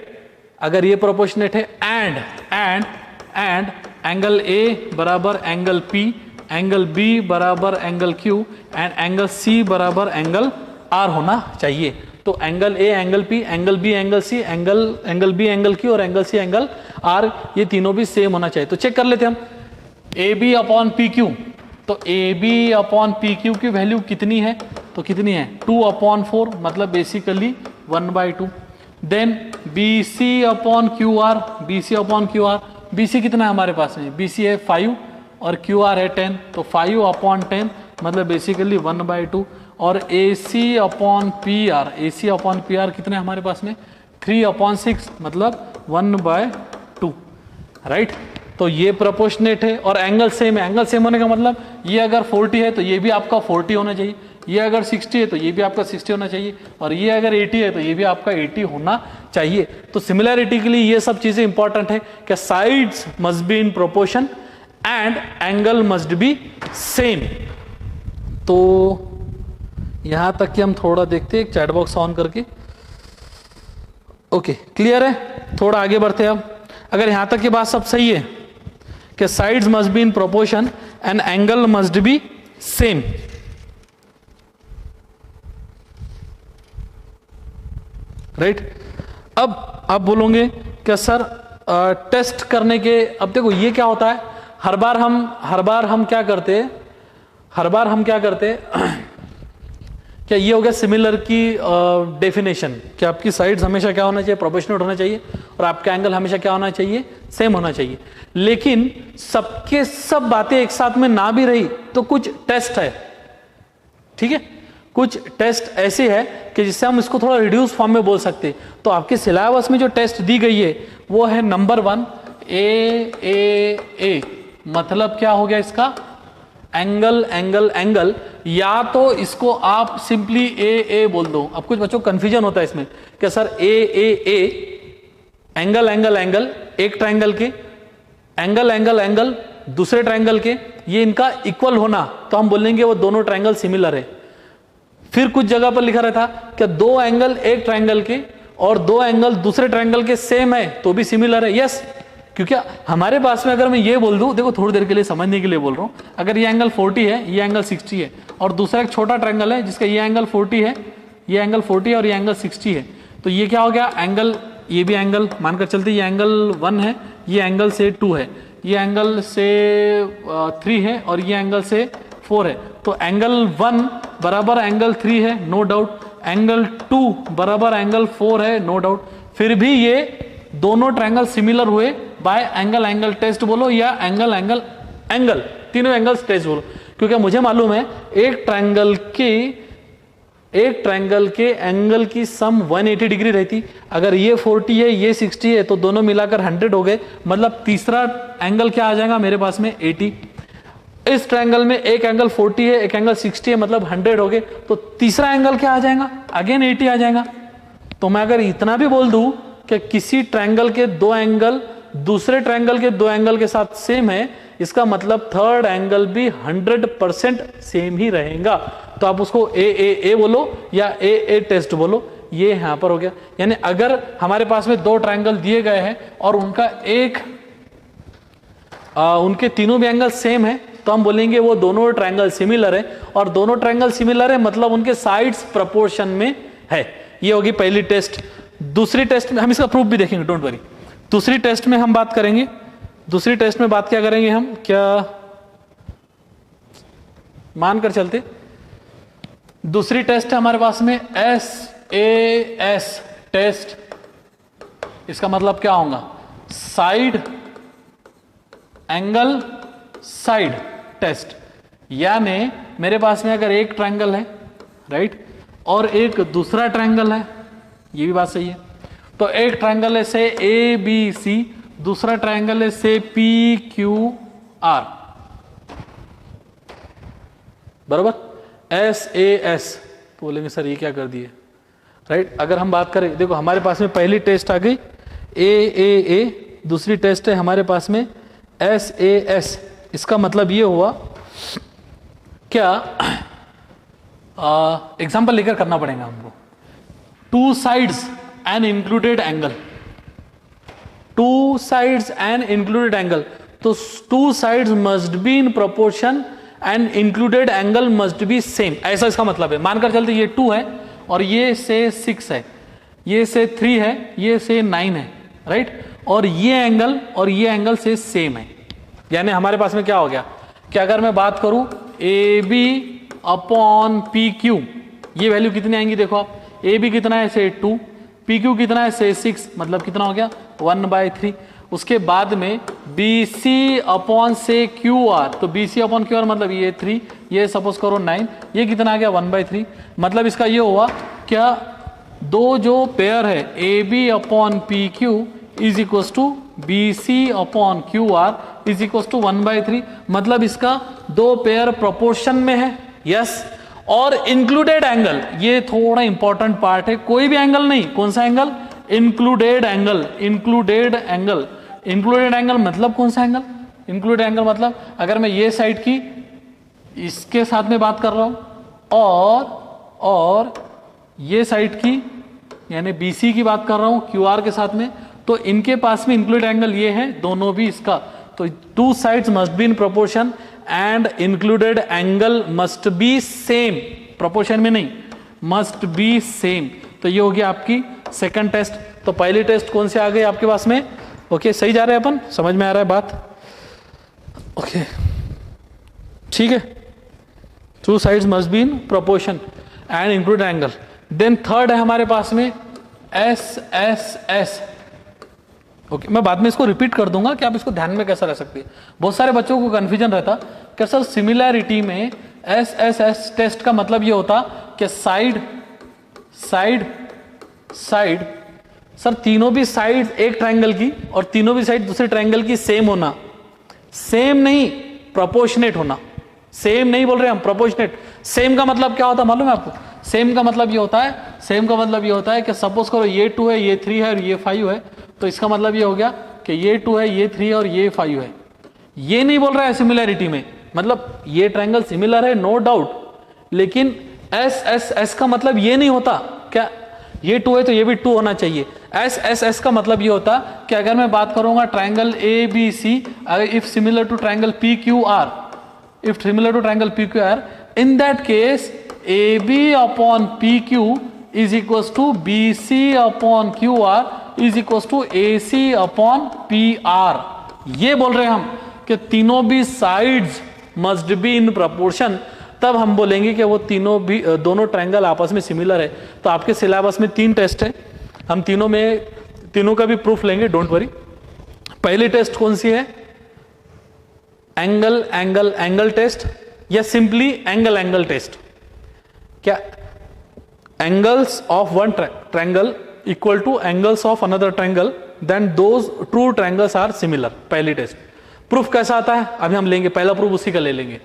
S1: अगर ये प्रोपोर्शनेट है एंड एंगल A बराबर एंगल P, एंगल B बराबर angle Q and angle C बराबर एंगल R होना चाहिए। तो angle A angle P, angle B angle C, angle B angle Q और एंगल C एंगल R, ये तीनों भी सेम होना चाहिए। तो चेक कर लेते हम AB अपॉन PQ, तो AB अपॉन PQ की वैल्यू कितनी है, तो कितनी है 2 अपॉन 4, मतलब basically 1/2। Then BC upon QR, BC upon QR, BC कितना है हमारे पास में, BC है 5 और QR है 10, तो 5 अपॉन 10 मतलब बेसिकली 1/2। और AC upon PR, AC upon PR कितने हमारे पास में 3 अपॉन 6 मतलब 1/2, राइट। तो ये प्रोपोर्शनेट है और एंगल सेम है। एंगल सेम होने का मतलब ये अगर 40 है तो ये भी आपका 40 होना चाहिए, ये अगर 60 है तो ये भी आपका 60 होना चाहिए, और ये अगर 80 है तो ये भी आपका 80 होना चाहिए। तो सिमिलैरिटी के लिए ये सब चीजें इंपॉर्टेंट है कि sides must be in proportion and angle must be same. तो यहां तक कि हम थोड़ा देखते हैं चैट बॉक्स ऑन करके। ओके, क्लियर है, थोड़ा आगे बढ़ते हैं अब। अगर यहां तक की बात सब सही है कि sides must be in proportion and angle must be same, right. अब आप बोलोगे कि सर टेस्ट करने के, अब देखो ये क्या होता है, हर बार हम क्या करते हैं, क्या ये हो गया सिमिलर की डेफिनेशन कि आपकी साइड्स हमेशा क्या होना चाहिए, प्रोपोर्शनेट होना चाहिए, और आपका एंगल हमेशा क्या होना चाहिए, सेम होना चाहिए। लेकिन सबके सब बातें एक साथ में ना भी रही तो कुछ टेस्ट है, ठीक है, कुछ टेस्ट ऐसे है कि जिससे हम इसको थोड़ा रिड्यूस फॉर्म में बोल सकते हैं। तो आपके सिलेबस में जो टेस्ट दी गई है वो है नंबर 1 ए, मतलब क्या हो गया इसका, एंगल, या तो इसको आप सिंपली ए बोल दो। अब कुछ बच्चों को कंफ्यूजन होता है इसमें कि सर ए एंगल एक ट्रायंगल के एंगल दूसरे ट्रायंगल के, ये इनका इक्वल होना, तो हम बोलेंगे वो दोनों ट्रायंगल सिमिलर है। फिर कुछ जगह पर लिखा रहता क्या दो एंगल एक ट्रायंगल के और दो एंगल दूसरे ट्रायंगल के सेम है तो भी सिमिलर है। यस, क्योंकि हमारे पास में अगर मैं ये बोल दूं, देखो थोड़ी देर के लिए समझने के लिए बोल रहा हूं, अगर ये एंगल 40 है, ये एंगल 60 है, और दूसरा एक छोटा ट्रायंगल है जिसका ये एंगल 40 है, ये एंगल 40 है और ये एंगल 60 है, तो ये क्या हो गया एंगल, ये भी एंगल मानकर चलते ये एंगल 1 है, ये एंगल से 2 है, ये एंगल से 3 है और ये एंगल से 4 है, तो एंगल 1 बराबर एंगल 3 है, नो डाउट, एंगल 2 बराबर एंगल 4 है, नो डाउट। फिर भी ये दोनों ट्रायंगल सिमिलर हुए बाय एंगल एंगल टेस्ट बोलो या एंगल एंगल एंगल, तीनों एंगल्स टेस्ट बोलो, क्योंकि मुझे मालूम है एक ट्रायंगल के एंगल की सम 180 डिग्री रहती। अगर ये 40 है ये 60 है तो दोनों मिलाकर 100 हो गए, मतलब तीसरा एंगल क्या आ जाएगा मेरे पास में 80। इस ट्रायंगल में एक एंगल 40 है एक एंगल 60 है, मतलब 100 हो गए, तो तीसरा एंगल क्या आ जाएगा, अगेन 80 आ जाएगा। तो मैं अगर इतना भी बोल दूं कि किसी ट्रायंगल के दो एंगल दूसरे ट्रायंगल के दो एंगल के साथ सेम है, इसका मतलब थर्ड एंगल भी 100% सेम ही रहेगा। तो आप उसको ए बोलो या ए टेस्ट बोलो, ये यहां पर हो गया। यानी अगर हमारे पास में दो ट्रायंगल दिए गए हैं और उनका उनके तीनों भी एंगल सेम है, तो हम बोलेंगे वो दोनों ट्रायंगल सिमिलर है, और दोनों ट्रायंगल सिमिलर है मतलब उनके साइड्स प्रोपोर्शन में है। ये होगी पहली टेस्ट। दूसरी टेस्ट में हम इसका प्रूफ भी देखेंगे, डोंट वरी। दूसरी टेस्ट में हम बात करेंगे, दूसरी टेस्ट में बात क्या करेंगे हम, क्या मानकर चलते दूसरी टेस्ट है हमारे पास में SAS टेस्ट। इसका मतलब क्या होगा, साइड एंगल साइड टेस्ट। यानी मेरे पास में अगर एक ट्रायंगल है राइट और एक दूसरा ट्रायंगल है, ये भी बात सही है, तो एक ट्रायंगल है से ABC, दूसरा ट्रायंगल है से PQR, बराबर, SAS। तो बोलेंगे सर ये क्या कर दिए, राइट। अगर हम बात करें, देखो हमारे पास में पहली टेस्ट आ गई AAA, दूसरी टेस्ट है हमारे पास में SAS। इसका मतलब ये हुआ क्या, एग्जाम्पल लेकर करना पड़ेगा हमको। Two sides and included angle, two sides and included angle, तो two sides must be in proportion and included angle must be same, ऐसा इसका मतलब है। मानकर चलते ये 2 है और ये से 6 है, ये से 3 है, ये से 9 है, राइट, और ये एंगल से सेम है। यानी हमारे पास में क्या हो गया कि अगर मैं बात करूं AB अपॉन PQ, ये वैल्यू कितनी आएंगी, देखो आप, AB कितना है से 2, PQ कितना है से 6, मतलब कितना हो गया 1/3। उसके बाद में BC अपॉन से QR, तो BC अपॉन QR मतलब ये 3, ये सपोज करो 9, ये कितना आ गया 1/3। मतलब इसका ये हुआ क्या, दो जो पेयर है AB upon PQ is equal to BC upon QR is equal to 1/3, मतलब इसका दो पेयर प्रोपोर्शन में है। यस, और इंक्लूडेड एंगल, ये थोड़ा इंपॉर्टेंट पार्ट है, कोई भी एंगल नहीं, कौन सा angle, included angle. Included angle, included angle मतलब कौन सा एंगल, इंक्लूडेड एंगल मतलब अगर मैं ये साइड की इसके साथ में बात कर रहा हूं और ये साइड की यानी BC की बात कर रहा हूं QR के साथ में, तो इनके पास में इंक्लूडेड एंगल ये है, दोनों भी इसका, तो two sides must be in proportion and included angle must be same, proportion में नहीं, मस्ट बी सेम। तो ये हो गया आपकी सेकंड टेस्ट। तो पहली टेस्ट कौन से आ गए आपके पास में, ओके, सही जा रहे हैं अपन, समझ में आ रहा है बात, ओके, ठीक है। Two sides must be in proportion and included angle. Then third है हमारे पास में SSS। ओके, मैं बाद में इसको रिपीट कर दूंगा कि आप इसको ध्यान में कैसा रह सकते हैं। बहुत सारे बच्चों को कंफ्यूजन रहता कि सर सिमिलैरिटी में SSS टेस्ट का मतलब ये होता कि साइड सर तीनों भी साइड एक ट्रायंगल की और तीनों भी साइड दूसरे ट्रायंगल की सेम होना, सेम नहीं प्रोपोर्शनेट होना, सेम नहीं बोल रहे हम, प्रोपोर्शनेट। सेम का मतलब क्या होता है मालूम है आपको, सेम का मतलब ये होता है कि सपोज करो ये 2 है, ये 3 है और ये 5 है, तो इसका मतलब ये हो गया कि ये 2 है, ये 3 है और ये 5 है। ये नहीं बोल रहा है सिमिलैरिटी में, मतलब ये ट्रायंगल सिमिलर है नो डाउट, लेकिन एस एस एस का मतलब ये नहीं होता क्या ये 2 है तो ये भी 2 होना चाहिए। एस एस एस का मतलब ये होता कि अगर मैं बात करूंगा triangle A B C, if similar to triangle P Q R, if similar to triangle P Q R, in that case A B upon P Q is equal to B C upon Q R is equal to A C upon P R. ये बोल रहे हैं हम कि तीनों भी sides must be in proportion, तब हम बोलेंगे कि वो तीनों भी दोनों ट्रायंगल आपस में सिमिलर है। तो आपके सिलेबस में 3 टेस्ट है, हम तीनों का भी प्रूफ लेंगे, डोंट वरी। पहली टेस्ट कौन सी है? एंगल एंगल एंगल टेस्ट या सिंपली एंगल एंगल टेस्ट। क्या angles of one triangle equal to angles of another triangle, then those two triangles are similar. पहली टेस्ट। प्रूफ कैसा आता है अभी हम लेंगे, पहला प्रूफ उसी का ले लेंगे।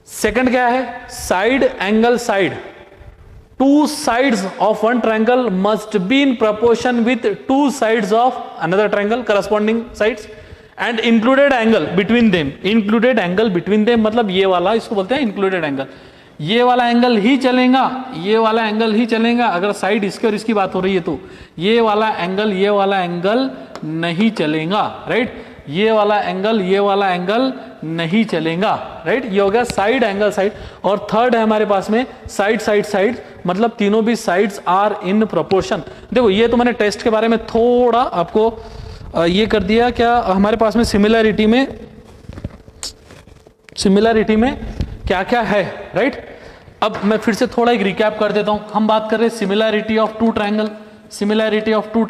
S1: सेकंड क्या है? Side angle side, two sides of one triangle must be in proportion with two sides of another triangle, corresponding sides, and included angle between them. Included angle between them मतलब ये वाला, इसको बोलते हैं इंक्लूडेड एंगल। ये वाला एंगल ही चलेगा, ये वाला एंगल ही चलेगा अगर साइड इसके और इसकी बात हो रही है तो। ये वाला एंगल नहीं चलेगा, राइट? ये वाला एंगल नहीं चलेगा, राइट? ये हो गया साइड एंगल साइड। और थर्ड है हमारे पास में साइड साइड साइड, मतलब तीनों भी साइड्स आर इन प्रोपोर्शन। देखो ये तो मैंने टेस्ट के बारे में थोड़ा आपको ये कर दिया। क्या हमारे पास में सिमिलैरिटी में क्या क्या है, राइट? अब मैं फिर से थोड़ा एक रिकैप कर देता हूं। हम बात कर रहे हैं similarity of two triangle. Similarity of two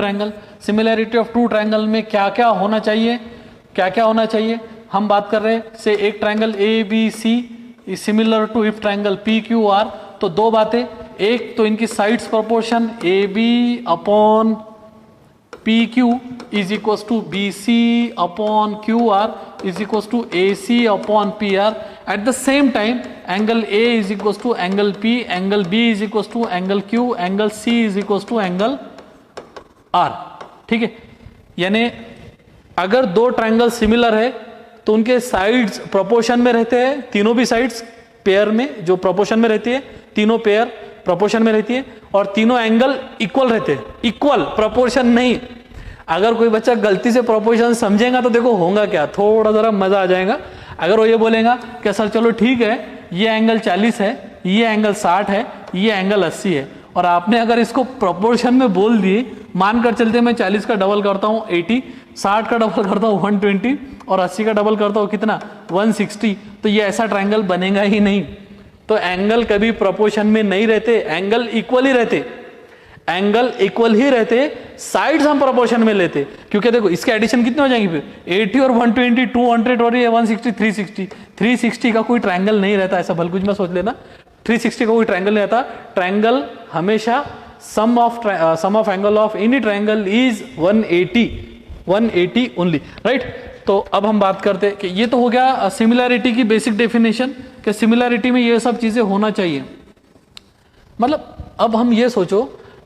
S1: triangle में क्या क्या होना चाहिए, हम बात कर रहे हैं से एक triangle A B C is similar to if triangle P Q R. तो दो बातें, एक तो इनकी sides proportion A B upon P Q is equal to B C upon Q R is equal to A C upon P R. At the same time angle A is equal to angle P, angle B is equal to angle Q, angle C is equal to angle are. ठीक है, यानी अगर दो ट्रायंगल सिमिलर है तो उनके साइड्स प्रोपोर्शन में रहते हैं, तीनों भी साइड्स पेयर में जो प्रोपोर्शन में रहती है, तीनों पेयर प्रोपोर्शन में रहती है, और तीनों एंगल इक्वल रहते हैं। इक्वल, प्रोपोर्शन नहीं। अगर कोई बच्चा गलती से प्रोपोर्शन समझेगा तो देखो होगा क्या, थोड़ा जरा मजा आ जाएगा। अगर वो ये बोलेगा कि सर चलो ठीक है, ये एंगल 40 है, ये एंगल 60 है, ये एंगल 80 है, और आपने अगर इसको प्रोपोर्शन में बोल दिए, मानकर चलते मैं 40 का डबल करता हूँ 80, 60 का डबल करता हूँ 120 और 80 का डबल करता हूँ कितना 160, तो ये ऐसा ट्रायंगल बनेगा ही नहीं। तो एंगल कभी प्रोपोर्शन में नहीं रहते, एंगल इक्वल ही रहते, साइड्स हम प्रोपोर्शन में लेते। क्योंकि देखो इसके एडिशन कितने हो जाएंगे फिर 80 और 120 200 और ये 160 360 का कोई ट्रायंगल नहीं रहता। ऐसा भल कुछ में सोच लेना, 360 का कोई ट्रायंगल नहीं रहता। ट्रायंगल हमेशा sum of angle of any triangle is 180 only, right? तो अब हम बात करते हैं कि ये तो हो गया सिमिलैरिटी की बेसिक डेफिनेशन, कि सिमिलैरिटी में ये सब चीजें होना चाहिए। मतलब अब हम ये सोचो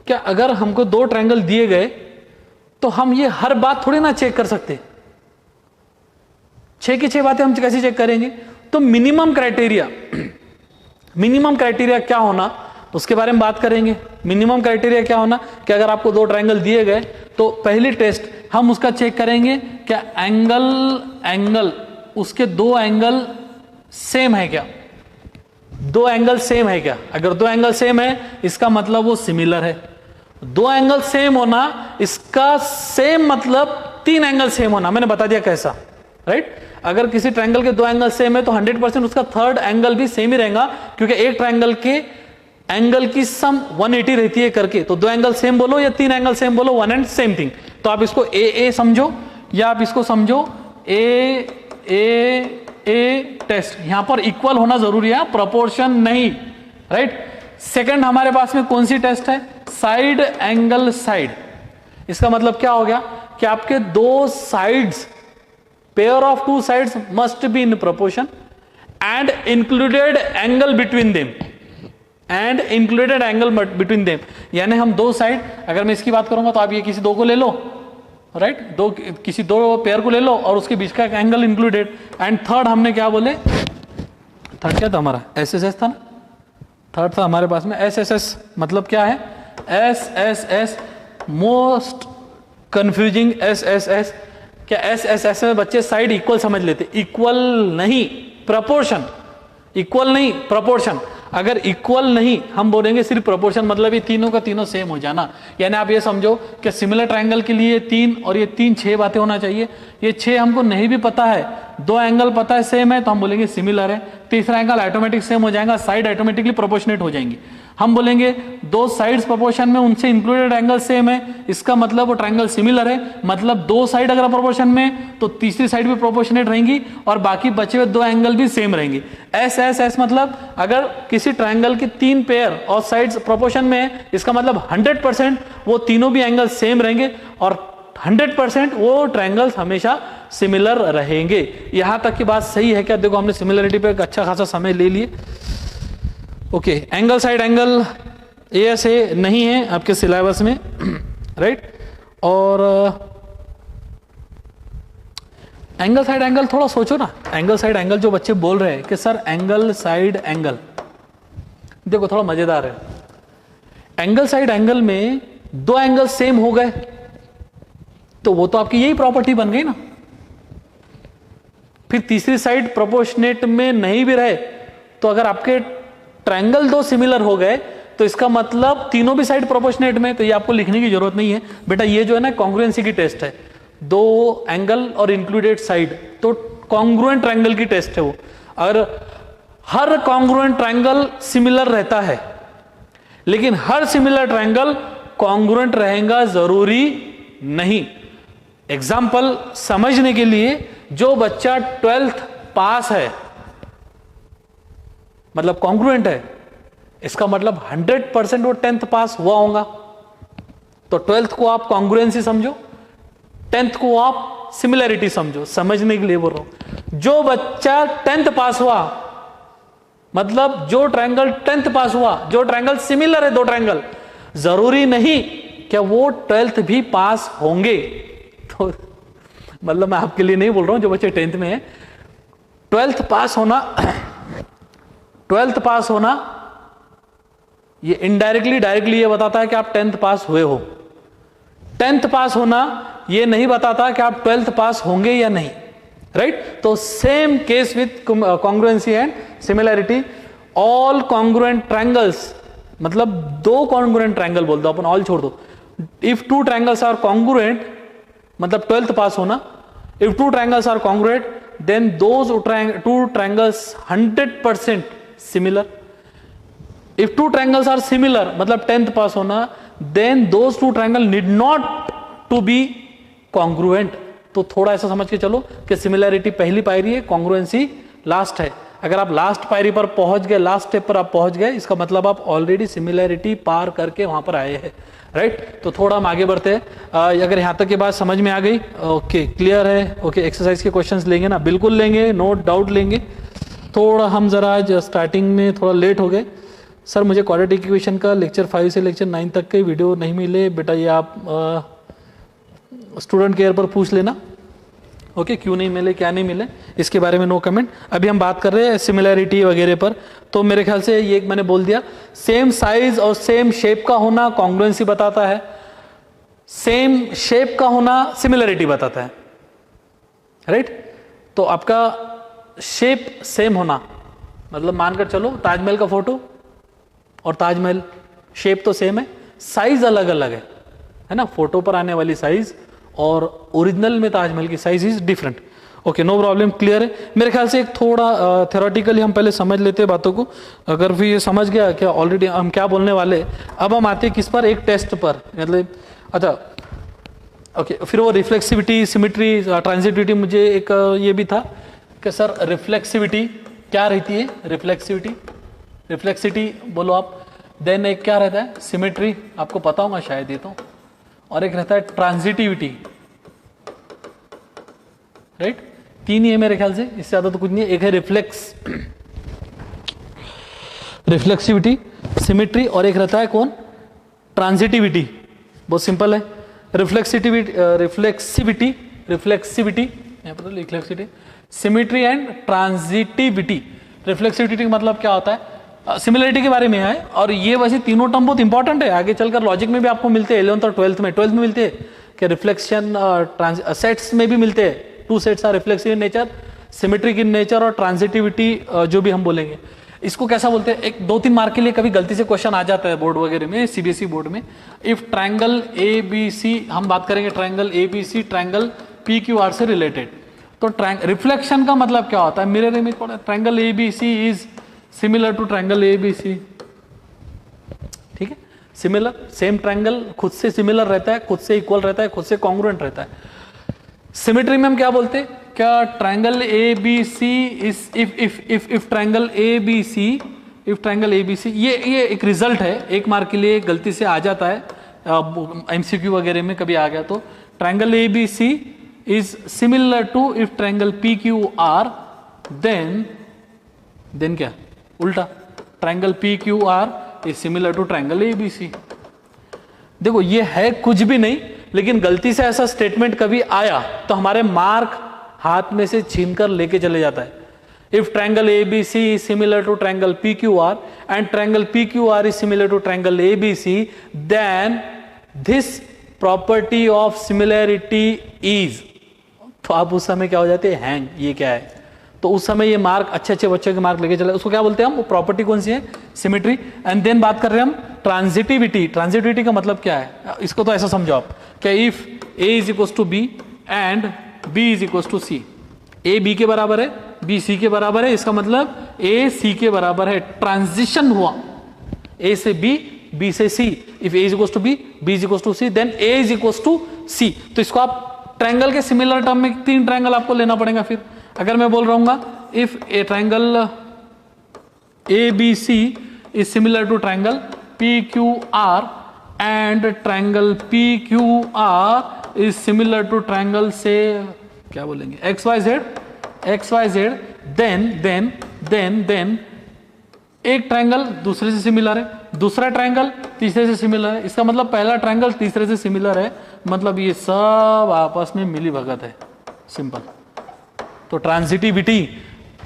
S1: कि अगर हमको दो ट्रायंगल दिए गए तो हम ये हर बात थोड़ी ना चेक कर सकते। 6 की 6 बातें हम कैसे चेक करेंगे? तो मिनिमम क्राइटेरिया क्या होना उसके बारे में बात करेंगे। मिनिमम क्राइटेरिया क्या होना कि अगर आपको दो ट्रायंगल दिए गए तो पहली टेस्ट हम उसका चेक करेंगे क्या एंगल उसके दो एंगल सेम है क्या, दो एंगल सेम है क्या। अगर दो एंगल सेम है इसका मतलब वो सिमिलर है। दो एंगल सेम होना इसका सेम मतलब 3 एंगल सेम होना। मैंने बता दिया कैसा, राइट? अगर किसी ट्रायंगल के दो एंगल सेम है तो 100% उसका थर्ड एंगल भी सेम ही रहेगा, क्योंकि एक ट्रायंगल के एंगल की सम 180 रहती है करके। तो दो एंगल सेम बोलो या 3 एंगल सेम बोलो, वन एंड सेम थिंग। तो आप इसको ए समझो या आप इसको समझो ए टेस्ट। यहां पर इक्वल होना जरूरी है, प्रोपोर्शन नहीं, राइट? सेकंड हमारे पास में कौन सी टेस्ट है? Side angle side. इसका मतलब क्या हो गया कि आपके दो sides, pair of to sides must be in proportion and included angle between them, यानी हम दो साइड, अगर मैं इसकी बात करूंगा तो आप ये किसी दो को ले लो, राइट, दो किसी दो पेयर को ले लो और उसके बीच का एक एंगल इंक्लूडेड। एंड थर्ड हमने क्या बोले, थर्ड क्या था हमारा, एस एस एस था ना, थर्ड था हमारे पास में एस एस एस। मतलब क्या है, S S S most confusing S S S. क्या एस एस एस में बच्चे साइड इक्वल समझ लेते, इक्वल नहीं प्रपोर्शन, इक्वल नहीं प्रपोर्शन। अगर इक्वल नहीं हम बोलेंगे सिर्फ प्रोपोर्शन, मतलब ये तीनों का तीनों सेम हो जाना। यानी आप ये समझो कि सिमिलर ट्रायंगल के लिए 3 और ये 3 6 बातें होना चाहिए। ये 6 हमको नहीं भी पता है, 2 एंगल पता है सेम है तो हम बोलेंगे सिमिलर है। तीसरा एंगल ऑटोमेटिक सेम हो जाएगा, साइड ऑटोमेटिकली प्रोपोर्शनेट हो जाएंगी। हम बोलेंगे 2 साइड्स प्रोपोर्शन में उनसे इंक्लूडेड एंगल सेम है, इसका मतलब वो ट्रायंगल सिमिलर है। मतलब 2 साइड अगर प्रोपोर्शन में तो तीसरी साइड भी प्रोपोर्शनेट रहेंगी और बाकी बचे हुए 2 एंगल भी सेम रहेंगे। एस एस एस मतलब अगर किसी ट्रायंगल की 3 पेयर और साइड्स प्रोपोर्शन में है, इसका मतलब 100% वो तीनों भी एंगल सेम रहेंगे और 100% वो ट्रायंगल्स हमेशा सिमिलर रहेंगे। यहां तक की बात सही है क्या? देखो हमने सिमिलरिटी पे एक अच्छा खासा समय ले लिए। Okay, angle side angle A नहीं है आपके सिलेबस में, राइट। और एंगल साइड एंगल थोड़ा सोचो ना, एंगल साइड एंगल जो बच्चे बोल रहे हैं कि सर एंगल साइड एंगल, देखो थोड़ा मजेदार है। एंगल साइड एंगल में 2 एंगल सेम हो गए तो वो तो आपकी यही प्रॉपर्टी बन गई ना। फिर तीसरी साइड प्रोपोर्शनेट में नहीं भी रहे तो अगर आपके ट्रायंगल 2 सिमिलर हो गए तो इसका मतलब तीनों भी साइड प्रोपोर्शनेट में, तो ये आपको लिखने की जरूरत नहीं है बेटा। ये जो है ना कॉन्ग्रुएंसी की टेस्ट है, 2 एंगल और इंक्लूडेड साइड, तो कॉन्ग्रुएंट ट्रायंगल की टेस्ट है वो। अगर हर कॉन्ग्रुएंट ट्रायंगल सिमिलर रहता है लेकिन हर सिमिलर ट्रायंगल कॉन्ग्रुएंट रहेगा जरूरी नहीं। एग्जाम्पल समझने के लिए, जो बच्चा 12th पास है मतलब कॉन्ग्रुएंट है, इसका मतलब 100% वो 10th पास हुआ होगा। तो 12th को आप कॉन्ग्रुएंसी समझो, 10th को आप सिमिलरिटी समझो, समझने के लिए बोल रहा हूं। जो बच्चा 10th पास हुआ मतलब जो ट्रायंगल 10th पास हुआ, जो ट्रायंगल सिमिलर है 2 ट्रायंगल, जरूरी नहीं क्या वो 12th भी पास होंगे। तो मतलब मैं आपके लिए नहीं बोल रहा हूं, जो बच्चे 10th में है 12th पास होना, 12th पास होना ये इनडायरेक्टली डायरेक्टली ये बताता है कि आप 10th पास हुए हो। 10th पास होना ये नहीं बताता कि आप 12th पास होंगे या नहीं, राइट। तो same case with congruency and similarity. All congruent triangles, मतलब 2 कॉन्ग्रुएंट ट्रायंगल बोल दो अपन, ऑल छोड़ दो। इफ 2 ट्रायंगल्स आर कॉन्ग्रुएंट मतलब 12th पास होना। If 2 triangles are congruent then those 2 triangles 100% similar. If 2 triangles are similar मतलब 10th पास होना, then those 2 triangle need not to be congruent. तो थोड़ा ऐसा समझ के चलो कि सिमिलरिटी पहली पायरी है, कॉन्ग्रुएंसी लास्ट है। अगर आप लास्ट पायरी पर पहुंच गए, लास्ट स्टेप पर आप पहुंच गए, इसका मतलब आप ऑलरेडी सिमिलरिटी पार करके वहां पर आए हैं, राइट। तो थोड़ा हम आगे बढ़ते हैं। अगर यहां तक की बात समझ में आ गई, ओके क्लियर है, ओके एक्सरसाइज के क्वेश्चंस लेंगे ना, बिल्कुल लेंगे, नो डाउट लेंगे। थोड़ा हम जरा आज स्टार्टिंग में थोड़ा लेट हो गए। सर मुझे क्वाड्रेटिक इक्वेशन का लेक्चर 5 से लेक्चर 9 तक के वीडियो नहीं मिले बेटा, ये आप स्टूडेंट केयर पर पूछ लेना, ओके क्यों नहीं मिले, क्या नहीं मिले, इसके बारे में नो कमेंट। अभी हम बात कर रहे हैं सिमिलरिटी वगैरह पर। तो मेरे ख्याल से ये मैंने बोल दिया, सेम साइज और सेम शेप का होना कॉन्ग्रुएंसी बताता है, सेम शेप का होना सिमिलरिटी बताता है, राइट। तो आपका शेप सेम होना मतलब मानकर चलो ताजमहल का फोटो और ताजमहल, शेप तो सेम है, साइज अलग अलग है ना, फोटो पर आने वाली साइज और ओरिजिनल में ताजमहल की size is different. Okay no problem, clear है। मेरे ख्याल से एक थोड़ा थ्योरेटिकली हम पहले समझ लेते हैं बातों को। अगर फिर ये समझ गया क्या ऑलरेडी हम क्या बोलने वाले, अब हम आते हैं किस पर, एक टेस्ट पर, मतलब अच्छा ओके। फिर वो रिफ्लेक्सिविटी, सिमिट्री, ट्रांजिटिविटी, मुझे एक ये भी था कि सर रिफ्लेक्सिविटी क्या रहती है, रिफ्लेक्सिविटी बोलो आप। देन एक क्या रहता है, सिमिट्री, आपको पता होगा शायद ये तो, और एक रहता है ट्रांजिटिविटी, राइट। 3 ही है मेरे ख्याल से, इससे ज्यादा तो कुछ नहीं है। एक है रिफ्लेक्सिविटी, सिमिट्री, और एक रहता है कौन, ट्रांजिटिविटी। बहुत सिंपल है। रिफ्लेक्सिविटी यहाँ पर reflexivity, symmetry and transitivity. Reflexivity का मतलब क्या होता है, सिमिलरिटी के बारे में है, और ये वैसे तीनों टर्म बहुत इंपॉर्टेंट है, आगे चलकर लॉजिक में भी आपको मिलते हैं, 11th और 12th में मिलते हैं कि रिफ्लेक्शन सेट्स में भी मिलते हैं, 2 sets are reflexive in nature, symmetric in nature और ट्रांजिटिविटी जो भी हम बोलेंगे। इसको कैसा बोलते हैं, एक 2-3 मार्क के लिए कभी गलती से क्वेश्चन आ जाता है बोर्ड वगैरह में, सीबीएसई बोर्ड में। इफ ट्रायंगल एबीसी, हम बात करेंगे ट्रायंगल एबीसी ट्रायंगल पीक्यूआर से रिलेटेड, तो रिफ्लेक्शन का मतलब क्या होता है, मिरर इमेज पड़ा, triangle ABC is similar to triangle ABC, ठीक है, सिमिलर, सेम ट्रायंगल खुद से सिमिलर रहता है, खुद से इक्वल रहता है, खुद से कॉन्ग्रुएंट रहता है। सिमेट्री में हम क्या बोलते हैं, क्या triangle ABC is if triangle ABC, ये एक रिजल्ट है, 1 मार्क के लिए गलती से आ जाता है, एमसीक्यू वगैरह में कभी आ गया तो, triangle ABC is similar to if triangle PQR, then क्या, उल्टा, triangle PQR is similar to triangle ABC। देखो ये है कुछ भी नहीं, लेकिन गलती से ऐसा स्टेटमेंट कभी आया तो हमारे मार्क हाथ में से छीनकर लेके चले जाता है। If triangle ABC is similar to triangle PQR and triangle PQR is similar to triangle ABC, then this property of similarity is, तो आप उस समय क्या हो जाते हैं, हैंग, ये क्या है, तो उस समय ये मार्क अच्छे बच्चों के मार्क लेके चले, उसको क्या बोलते हैं हम, वो प्रॉपर्टी कौन सी है, सिमेट्री। एंड देन बात कर रहे हैं हम ट्रांजिटिविटी का मतलब क्या है, इसको तो ऐसा समझो आप, क्या if A is equal to B and B is equal to C, A B के बराबर है, B C के बराबर है, इसका मतलब A C के बराबर है, ट्रांजिशन हुआ A से B, B से C, if A is equal to B, B is equal to C, then A is equal to C। तो इसको आप ट्रायंगल के सिमिलर टर्म में 3 ट्रायंगल आपको लेना पड़ेगा। फिर अगर मैं बोल रहा हूँ if a triangle ABC is similar to triangle PQR and triangle PQR is similar to triangle से क्या बोलेंगे XYZ, देन एक ट्रायंगल दूसरे से सिमिलर है, दूसरा ट्रायंगल तीसरे से सिमिलर है, इसका मतलब पहला ट्रायंगल तीसरे से सिमिलर है, मतलब ये सब आपस में मिली भगत है, सिंपल। तो ट्रांजिटिविटी,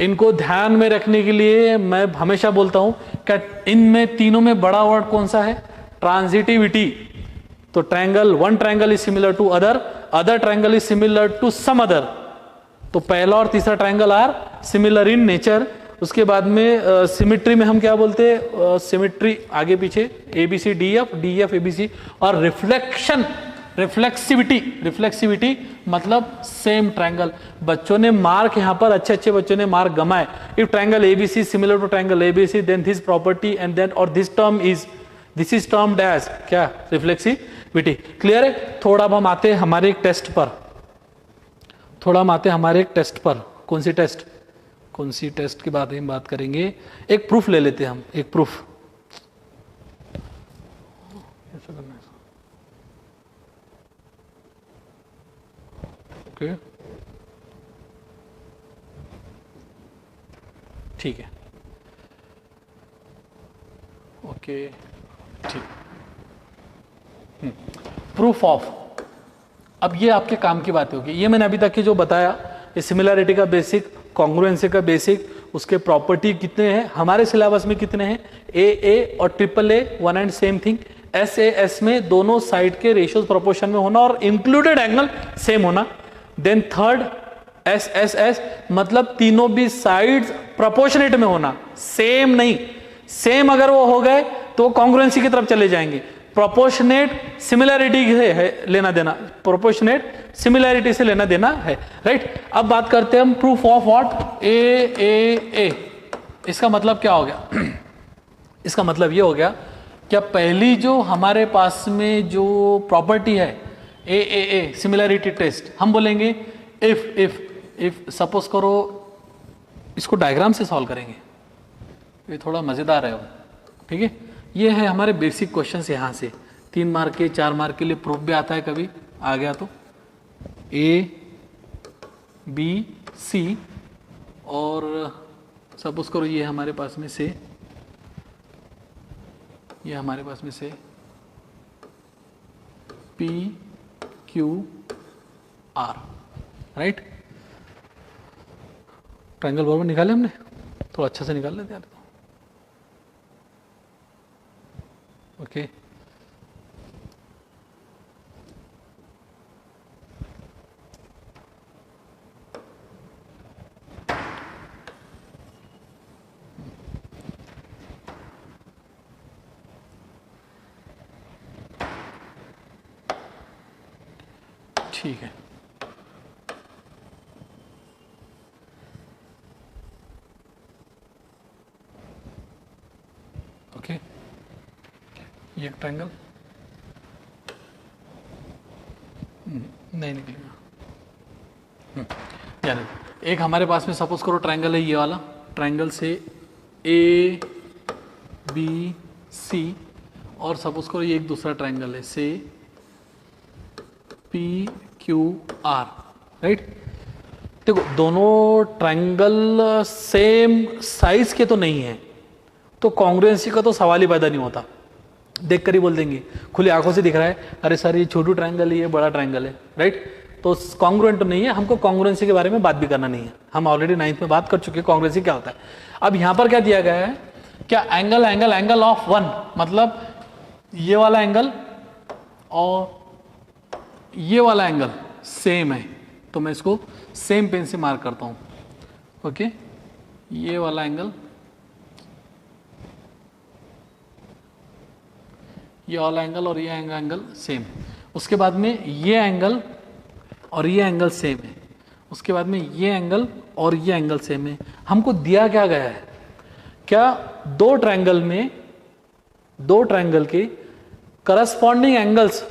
S1: इनको ध्यान में रखने के लिए मैं हमेशा बोलता हूं कि इनमें तीनों में बड़ा वर्ड कौन सा है, ट्रांजिटिविटी। तो one triangle is similar to other triangle is similar to some other, तो पहला और तीसरा triangle are similar in nature. उसके बाद में सिमेट्री में हम क्या बोलते हैं, सिमेट्री आगे पीछे ABCDF ABC, और रिफ्लेक्सिविटी मतलब सेम ट्रायंगल। बच्चों ने मार्क यहाँ पर अच्छे बच्चों ने मार्क गमाए। If triangle ABC similar to triangle ABC, then this property and then और दिस इज टर्म्ड एज क्या, रिफ्लेक्सिविटी। क्लियर है। थोड़ा अब हम आते हैं हमारे एक टेस्ट पर, कौन सी टेस्ट की बात हम बात करेंगे, एक प्रूफ ले लेते हैं हम, एक प्रूफ कैसे करना है, ओके ठीक है, ओके ठीक, प्रूफ ऑफ। अब ये आपके काम की बात होगी, ये मैंने अभी तक की जो बताया, ये सिमिलैरिटी का बेसिक, कॉन्ग्रुएंसी का बेसिक, उसके प्रॉपर्टी कितने हैं, हमारे सिलेबस में कितने हैं, AA और AAA one and same thing, SAS में दोनों साइड के रेशियोज प्रोपोर्शन में होना और इंक्लूडेड एंगल सेम होना। देन थर्ड SSS मतलब तीनों भी साइड्स प्रोपोर्शनेट में होना, सेम नहीं, सेम अगर वो हो गए तो कॉन्ग्रुएंसी की तरफ चले जाएंगे। प्रोपोर्शनेट सिमिलैरिटी से है लेना देना, प्रोपोर्शनेट सिमिलैरिटी से लेना देना है, राइट। अब बात करते हैं हम प्रूफ ऑफ व्हाट, AAA। इसका मतलब क्या हो गया इसका मतलब ये हो गया क्या, पहली जो हमारे पास में जो प्रॉपर्टी है AAA सिमिलैरिटी टेस्ट, हम बोलेंगे इफ सपोज करो, इसको डायग्राम से सॉल्व करेंगे, ये थोड़ा मजेदार है, ठीक है। ये है हमारे बेसिक क्वेश्चंस, यहाँ से 3 मार्क के 4 मार्क के लिए प्रूफ भी आता है, कभी आ गया तो ABC और सपोज करो ये हमारे पास में से, ये हमारे पास में से P Q R, right. Triangle बराबर निकाले हमने, थोड़ा अच्छा से निकाल लेते यार। ओके, ठीक है। ओके, ये एक ट्रायंगल नहीं निकलेगा। यानी एक हमारे पास में सपोज करो ट्रायंगल है, ये वाला ट्रायंगल से ए बी सी, और सपोज करो ये एक दूसरा ट्रायंगल है से पी क्यू आर, राइट। देखो दोनों ट्रायंगल सेम साइज के तो नहीं है, तो कॉन्ग्रुएंसी का तो सवाल ही पैदा नहीं होता। देख कर ही बोल देंगे, खुली आंखों से दिख रहा है, अरे सर ये छोटू ट्रायंगल है, ये बड़ा ट्रायंगल है, राइट। तो कॉन्ग्रुएंट तो नहीं है, हमको कॉन्ग्रुएंसी के बारे में बात भी करना नहीं है, हम ऑलरेडी 9th में बात कर चुके हैं कॉन्ग्रुएंसी क्या होता है। अब यहां पर क्या दिया गया है, क्या angle angle angle of one, मतलब ये वाला एंगल और ये वाला एंगल सेम है, तो मैं इसको सेम पेन से मार्क करता हूं। ओके, ये वाला एंगल, ये वाला एंगल और ये एंगल सेम। उसके बाद में ये एंगल और ये एंगल सेम है। उसके बाद में ये एंगल और ये एंगल सेम है। हमको दिया क्या गया है, क्या दो ट्रायंगल में, दो ट्रायंगल के करस्पॉन्डिंग एंगल्स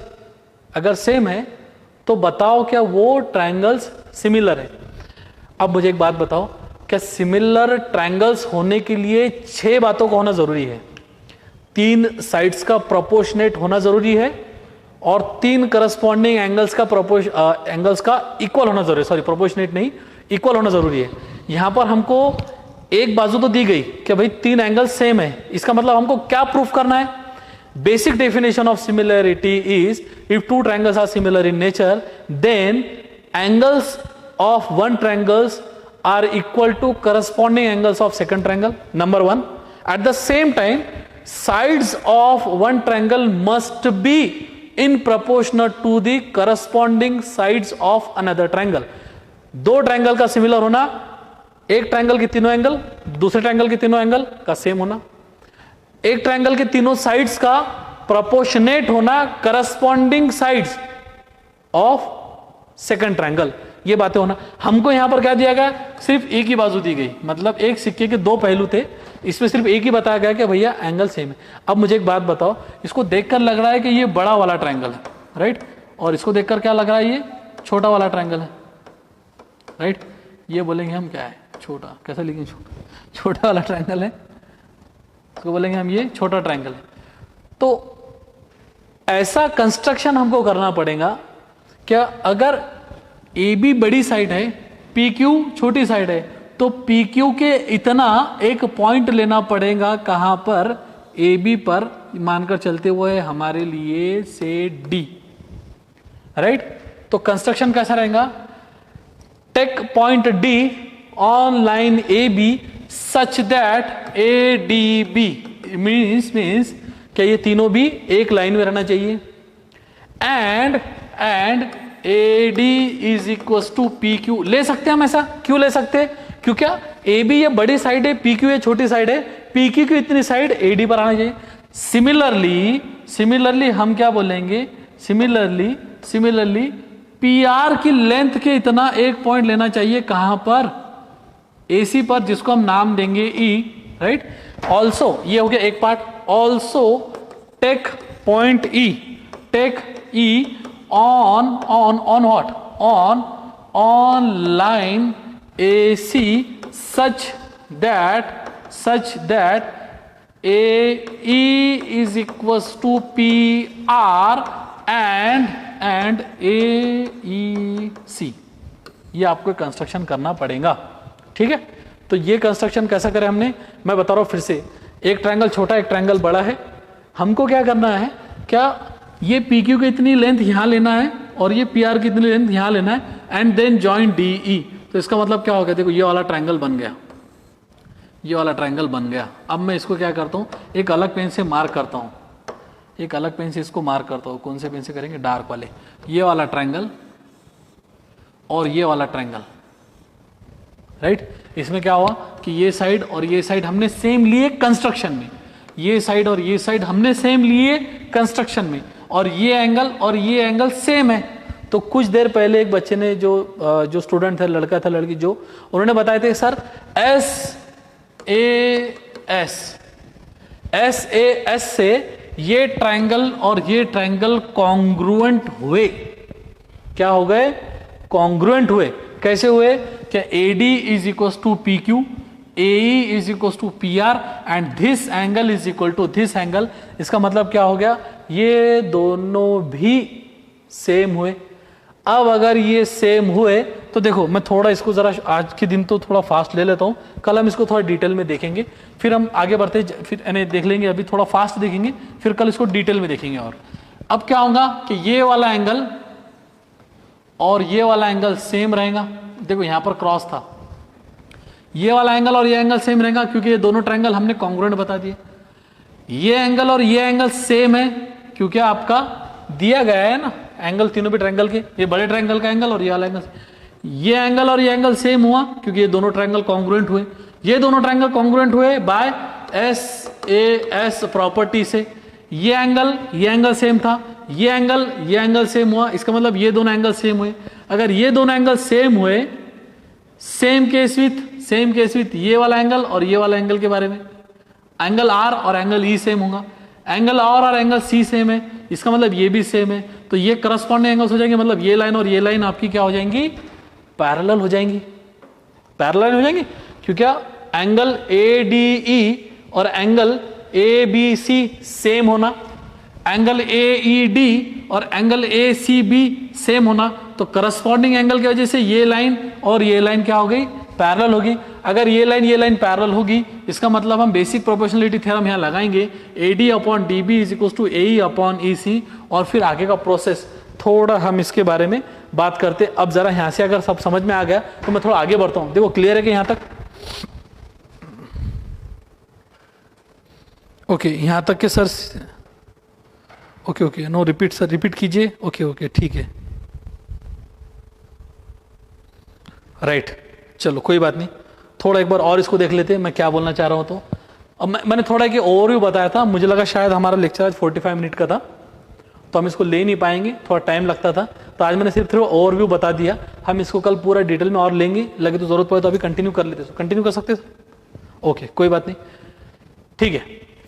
S1: अगर सेम है तो बताओ क्या वो ट्रायंगल्स सिमिलर है। अब मुझे एक बात बताओ, क्या सिमिलर ट्रायंगल्स होने के लिए 6 बातों का होना जरूरी है? 3 साइड्स का प्रोपोर्शनेट होना जरूरी है और 3 करस्पॉन्डिंग एंगल्स का इक्वल होना जरूरी है। सॉरी, प्रोपोर्शनेट नहीं, इक्वल होना जरूरी है। यहां पर हमको एक बाजू तो दी गई कि भाई 3 एंगल सेम है, इसका मतलब हमको क्या प्रूफ करना है? Basic definition of similarity is if 2 triangles are similar in nature, then angles of one triangles are equal to corresponding angles of second triangle. Number 1. At the same time, sides of one triangle must be in proportion to the corresponding sides of another triangle. 2 triangle का सिमिलर होना, एक ट्रायंगल के तीनों एंगल दूसरे ट्रायंगल के तीनों एंगल का सेम होना, एक ट्रायंगल के तीनों साइड्स का प्रोपोर्शनेट होना corresponding sides of second triangle, ये बातें होना। हमको यहां पर क्या दिया गया, सिर्फ एक ही बाजू दी गई, मतलब एक सिक्के के 2 पहलू थे, इसमें सिर्फ एक ही बताया गया कि भैया एंगल सेम है। अब मुझे एक बात बताओ, इसको देखकर लग रहा है कि ये बड़ा वाला ट्रायंगल है, राइट, और इसको देखकर क्या लग रहा है, ये छोटा वाला ट्रायंगल है, राइट। ये बोलेंगे हम क्या है, छोटा, कैसे लिखेंगे, छोटा वाला ट्रायंगल है, इसको बोलेंगे हम ये छोटा ट्रायंगल है। तो ऐसा कंस्ट्रक्शन हमको करना पड़ेगा, क्या अगर ए बी बड़ी साइड है, पी क्यू छोटी साइड है, तो पी क्यू के इतना एक पॉइंट लेना पड़ेगा, कहां पर, ए बी पर, मानकर चलते हुए हमारे लिए से डी, राइट। तो कंस्ट्रक्शन कैसा रहेगा, take point D on line A B such that A D B means क्या ये तीनों भी एक लाइन में रहना चाहिए, and A D is equal to P Q. ले सकते हैं हम ऐसा, क्यों ले सकते हैं, क्योंकि ए बी ये बड़ी साइड है, पी क्यू ये छोटी साइड है, पी क्यू की इतनी साइड ए डी पर आना चाहिए। सिमिलरली हम क्या बोलेंगे, सिमिलरली पी आर की लेंथ के इतना एक पॉइंट लेना चाहिए, कहां पर, एसी पर, जिसको हम नाम देंगे ई, राइट। ऑल्सो ये हो गया एक part, also take point E on what, on line AC such that AE is equals to PR and AEC। ये आपको कंस्ट्रक्शन करना पड़ेगा, ठीक है। तो ये कंस्ट्रक्शन कैसा करें हमने, मैं बता रहा हूं फिर से, एक ट्रायंगल छोटा एक ट्रायंगल बड़ा है, हमको क्या करना है, क्या ये PQ की इतनी लेंथ यहां लेना है और ये पी आर कितनी लेंथ यहाँ लेना है and then join D E. तो इसका मतलब क्या हो गया, देखो ये वाला ट्रायंगल बन गया, ये वाला ट्रायंगल बन गया। अब मैं इसको क्या करता हूँ, एक अलग पेन से मार्क करता हूँ, एक अलग पेन से इसको मार्क करता हूँ। कौन से पेन से करेंगे, डार्क वाले। ये वाला ट्रायंगल और ये वाला ट्रायंगल, राइट। इसमें क्या हुआ कि ये साइड और ये साइड हमने सेम लिए कंस्ट्रक्शन में, ये साइड और ये साइड हमने सेम लिए कंस्ट्रक्शन में, और ये एंगल सेम है। तो कुछ देर पहले एक बच्चे ने जो स्टूडेंट था, लड़का था लड़की, जो उन्होंने बताए थे सर एस से ये ट्रायंगल और ये ट्रायंगल कॉन्ग्रुएंट हुए। क्या हो गए, कॉन्ग्रुएंट हुए। कैसे हुए, क्या AD is equal to P Q, AE is equal to P R and this angle is equal to this angle. इसका मतलब क्या हो गया, ये दोनों भी सेम हुए। अब अगर ये सेम हुए तो देखो, मैं थोड़ा इसको जरा आज के दिन तो थोड़ा फास्ट ले लेता हूँ, कल हम इसको थोड़ा डिटेल में देखेंगे, फिर हम आगे बढ़ते फिर यानी देख लेंगे। अभी थोड़ा फास्ट देखेंगे, फिर कल इसको डिटेल में देखेंगे। और अब क्या होगा कि ये वाला एंगल और ये वाला एंगल सेम रहेगा। देखो यहां पर क्रॉस था, ये वाला एंगल और ये एंगल सेम रहेगा क्योंकि ये दोनों ट्रायंगल हमने कॉन्ग्रुएंट बता दिए। ये एंगल और ये एंगल सेम है क्योंकि आपका दिया गया है ना एंगल तीनों भी ट्रायंगल के, ये बड़े ट्रायंगल का एंगल और ये वाला एंगल। ये एंगल और ये एंगल सेम हुआ क्योंकि ये दोनों ट्रायंगल कॉन्ग्रुएंट हुए। ये दोनों ट्रायंगल कॉन्ग्रुएंट हुए बाय SAS प्रॉपर्टी से। ये एंगल सेम था, ये एंगल सेम हुआ। इसका मतलब ये दोनों एंगल सेम हुए। अगर ये दोनों एंगल सेम हुए, सेम केस विथ ये वाला एंगल और ये वाला एंगल के बारे में, एंगल R और एंगल E सेम होगा। एंगल R और एंगल C सेम है, इसका मतलब ये भी सेम है। तो ये करस्पॉन्डिंग एंगल्स हो जाएंगे, मतलब ये लाइन और ये लाइन आपकी क्या हो जाएंगी, पैरेलल हो जाएंगी। पैरेलल हो जाएंगे क्योंकि एंगल ADE और एंगल ABC सेम होना, एंगल AED और एंगल ACB सेम होना। तो करस्पॉन्डिंग एंगल की वजह से ये लाइन और ये लाइन क्या हो गई, पैरेलल होगी। अगर ये लाइन पैरेलल होगी, इसका मतलब हम बेसिक प्रोपोर्शनलिटी थ्योरम यहाँ लगाएंगे, AD upon DB is equal to AE upon EC। और फिर आगे का प्रोसेस थोड़ा हम इसके बारे में बात करते। अब जरा यहाँ से अगर सब समझ में आ गया तो मैं थोड़ा आगे बढ़ता हूँ। देखो क्लियर है कि यहाँ तक, ओके यहाँ तक के sir, okay no repeat sir, repeat कीजिए। ओके ठीक है, राइट चलो कोई बात नहीं। थोड़ा एक बार और इसको देख लेते हैं मैं क्या बोलना चाह रहा हूँ। तो अब मैंने थोड़ा कि ओवरव्यू बताया था, मुझे लगा शायद हमारा लेक्चर आज 45 मिनट का था तो हम इसको ले नहीं पाएंगे, थोड़ा टाइम लगता था। तो आज मैंने सिर्फ ओवरव्यू बता दिया, हम इसको कल पूरा डिटेल में और लेंगे, लगे तो जरूरत पड़े तो अभी कंटिन्यू कर लेते, कंटिन्यू कर सकते ओके कोई बात नहीं, ठीक है।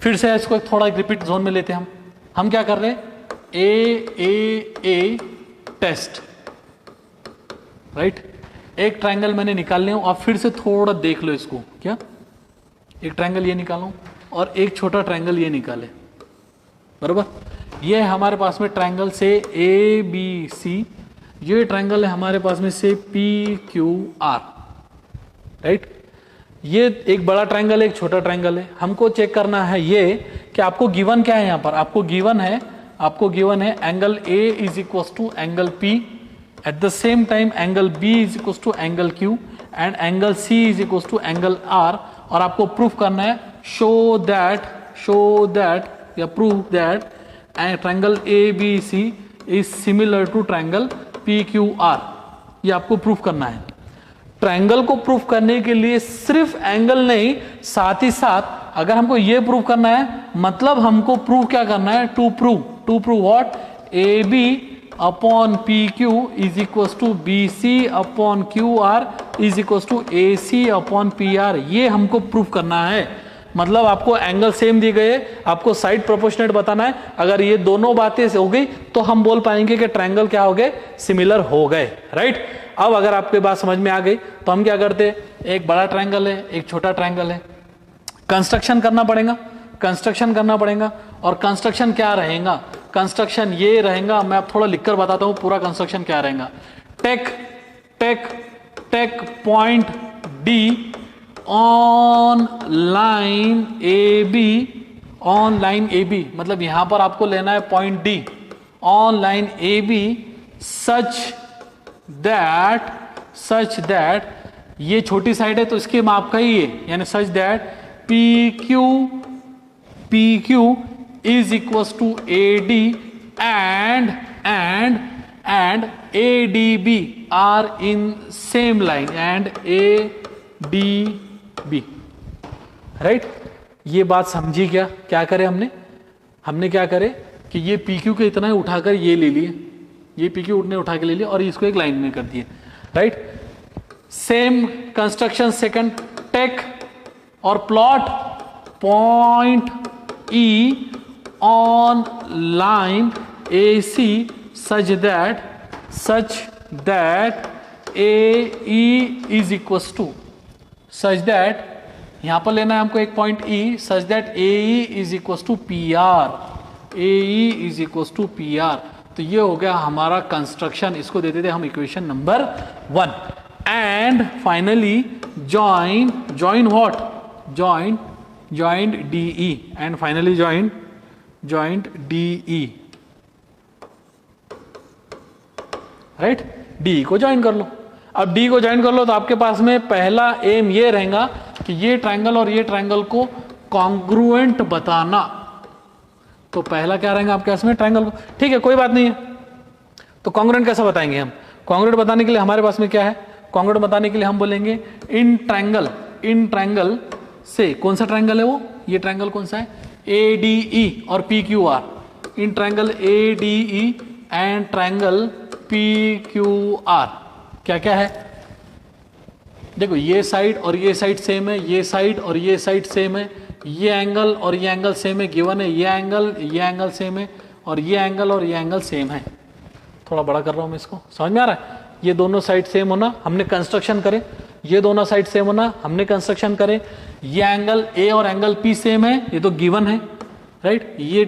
S1: फिर से इसको थोड़ा रिपीट जोन में लेते हैं हम क्या कर रहे हैं, ए टेस्ट, राइट। एक ट्रायंगल मैंने निकाल लिया हूं, आप फिर से थोड़ा देख लो इसको, क्या एक ट्रायंगल ये निकालूं और एक छोटा ट्रायंगल ये निकाले, बराबर। ये है हमारे पास में ट्रायंगल से ABC, ये ट्रायंगल है हमारे पास में से PQR, राइट। ये एक बड़ा ट्रायंगल है, एक छोटा ट्रायंगल है। हमको चेक करना है ये कि आपको गिवन क्या है। यहाँ पर आपको गिवन है angle A is equal to angle P, at the same time angle B is equal to angle Q and angle C is equal to angle R। और आपको प्रूफ करना है, शो दैट या prove that triangle ABC is similar to triangle PQR। ये आपको प्रूफ करना है। ट्रायंगल को प्रूफ करने के लिए सिर्फ एंगल नहीं, साथ ही साथ अगर हमको ये प्रूफ करना है, मतलब हमको प्रूफ क्या करना है, to prove what, AB upon PQ is equal to BC upon QR is equal to AC upon PR। ये हमको प्रूफ करना है। मतलब आपको एंगल सेम दिए गए, आपको साइड प्रोपोर्शनेट बताना है। अगर ये दोनों बातें हो गई तो हम बोल पाएंगे कि ट्रायंगल क्या हो गए, सिमिलर हो गए, राइट। अब अगर आपके बात समझ में आ गई तो हम क्या करते, एक बड़ा ट्रायंगल है, एक छोटा ट्रायंगल है, कंस्ट्रक्शन करना पड़ेगा। और कंस्ट्रक्शन क्या रहेगा, कंस्ट्रक्शन ये रहेगा, मैं अब थोड़ा लिखकर बताता हूं पूरा कंस्ट्रक्शन क्या रहेगा। Take point D on line AB, मतलब यहां पर आपको लेना है point D on line AB such that ये छोटी साइड है तो इसके माप का ही है, यानी such that P Q is equal to A D and A D B are in same line and A D B, right. ये बात समझी क्या? क्या करे हमने क्या करे कि ये पी क्यू के इतना ही उठाकर ये ले लिए, ये पी क्यू उठा के ले लिए और इसको एक लाइन में कर दिए, right. Same construction second, take और plot point E on line A C such that A E is equal to, such that यहां पर लेना है हमको एक point E, such that A E is equal to P R, A E is equal to P R. तो ये हो गया हमारा कंस्ट्रक्शन, इसको देते थे हम equation number 1। And finally join what, joint D E, and finally joint D E, right. D को ज्वाइन कर लो। अब डी को ज्वाइन कर लो तो आपके पास में पहला एम ये रहेगा कि ये ट्रायंगल और ये ट्रायंगल को कॉन्ग्रुएंट बताना। तो पहला क्या रहेगा आपके पास में, ट्रायंगल को, ठीक है, कोई बात नहीं है। तो कॉन्ग्रुएंट कैसे बताएंगे हम? कॉन्ग्रुएंट बताने के लिए हमारे पास में क्या है, कॉन्ग्रुएंट बताने के लिए हम बोलेंगे इन ट्रायंगल से, कौन सा ट्रायंगल है वो, ये ट्रायंगल कौन सा है, ए डी ई और P Q R, in triangle A D E and triangle P Q are क्या क्या है? देखो ये साइड और ये साइड सेम है, ये साइड और ये साइड सेम है, ये एंगल और ये एंगल सेम है, गिवन है, ये एंगल सेम है, और ये एंगल और ये एंगल सेम है। थोड़ा बड़ा कर रहा हूं मैं इसको, समझ में आ रहा है? ये दोनों साइड सेम होना, हमने कंस्ट्रक्शन करे, ये दोनों साइड सेम होना, हमने कंस्ट्रक्शन करे, ये एंगल ए और एंगल पी सेम है, ये तो गिवन है, राइट। ये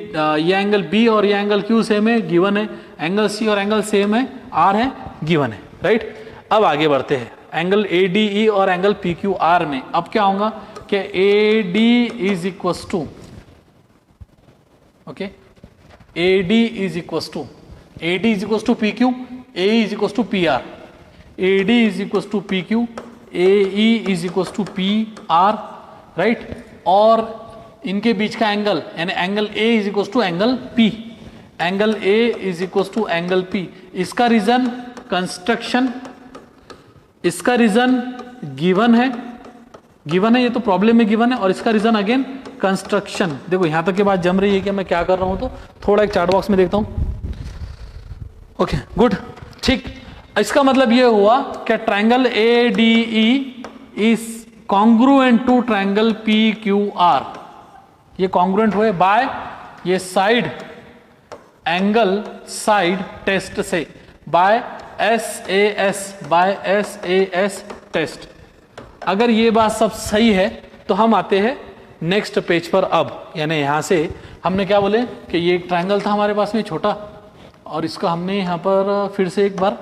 S1: एंगल बी और ये एंगल क्यू सेम है, गिवन है, एंगल सी और एंगल सेम है, आर है, गिवन है, राइट। अब आगे बढ़ते हैं, एंगल ए डी ई और एंगल पी क्यू आर में अब क्या होगा कि A D is equal to, okay, A D is equal to P Q, A is equal to P R, A D is equal to P Q, A E is equal to P R, right. और इनके बीच का एंगल यानी angle A is equal to angle P, angle A is equal to angle P. इसका रीजन कंस्ट्रक्शन, इसका रीजन गिवन है, ये तो प्रॉब्लम में गिवन है, और इसका रीजन अगेन कंस्ट्रक्शन। देखो यहां तक की बात जम रही है कि मैं क्या कर रहा हूं, तो थोड़ा एक चार्ट बॉक्स में देखता हूं। ओके गुड, ठीक। इसका मतलब ये हुआ कि triangle A D E is congruent to triangle P Q R, ये कॉन्ग्रुएंट हुए बाय ये साइड एंगल साइड टेस्ट से, बाय SAS टेस्ट। अगर ये बात सब सही है तो हम आते हैं नेक्स्ट पेज पर। अब यानी यहां से हमने क्या बोले कि ये एक ट्रायंगल था हमारे पास में छोटा, और इसका हमने यहाँ पर फिर से एक बार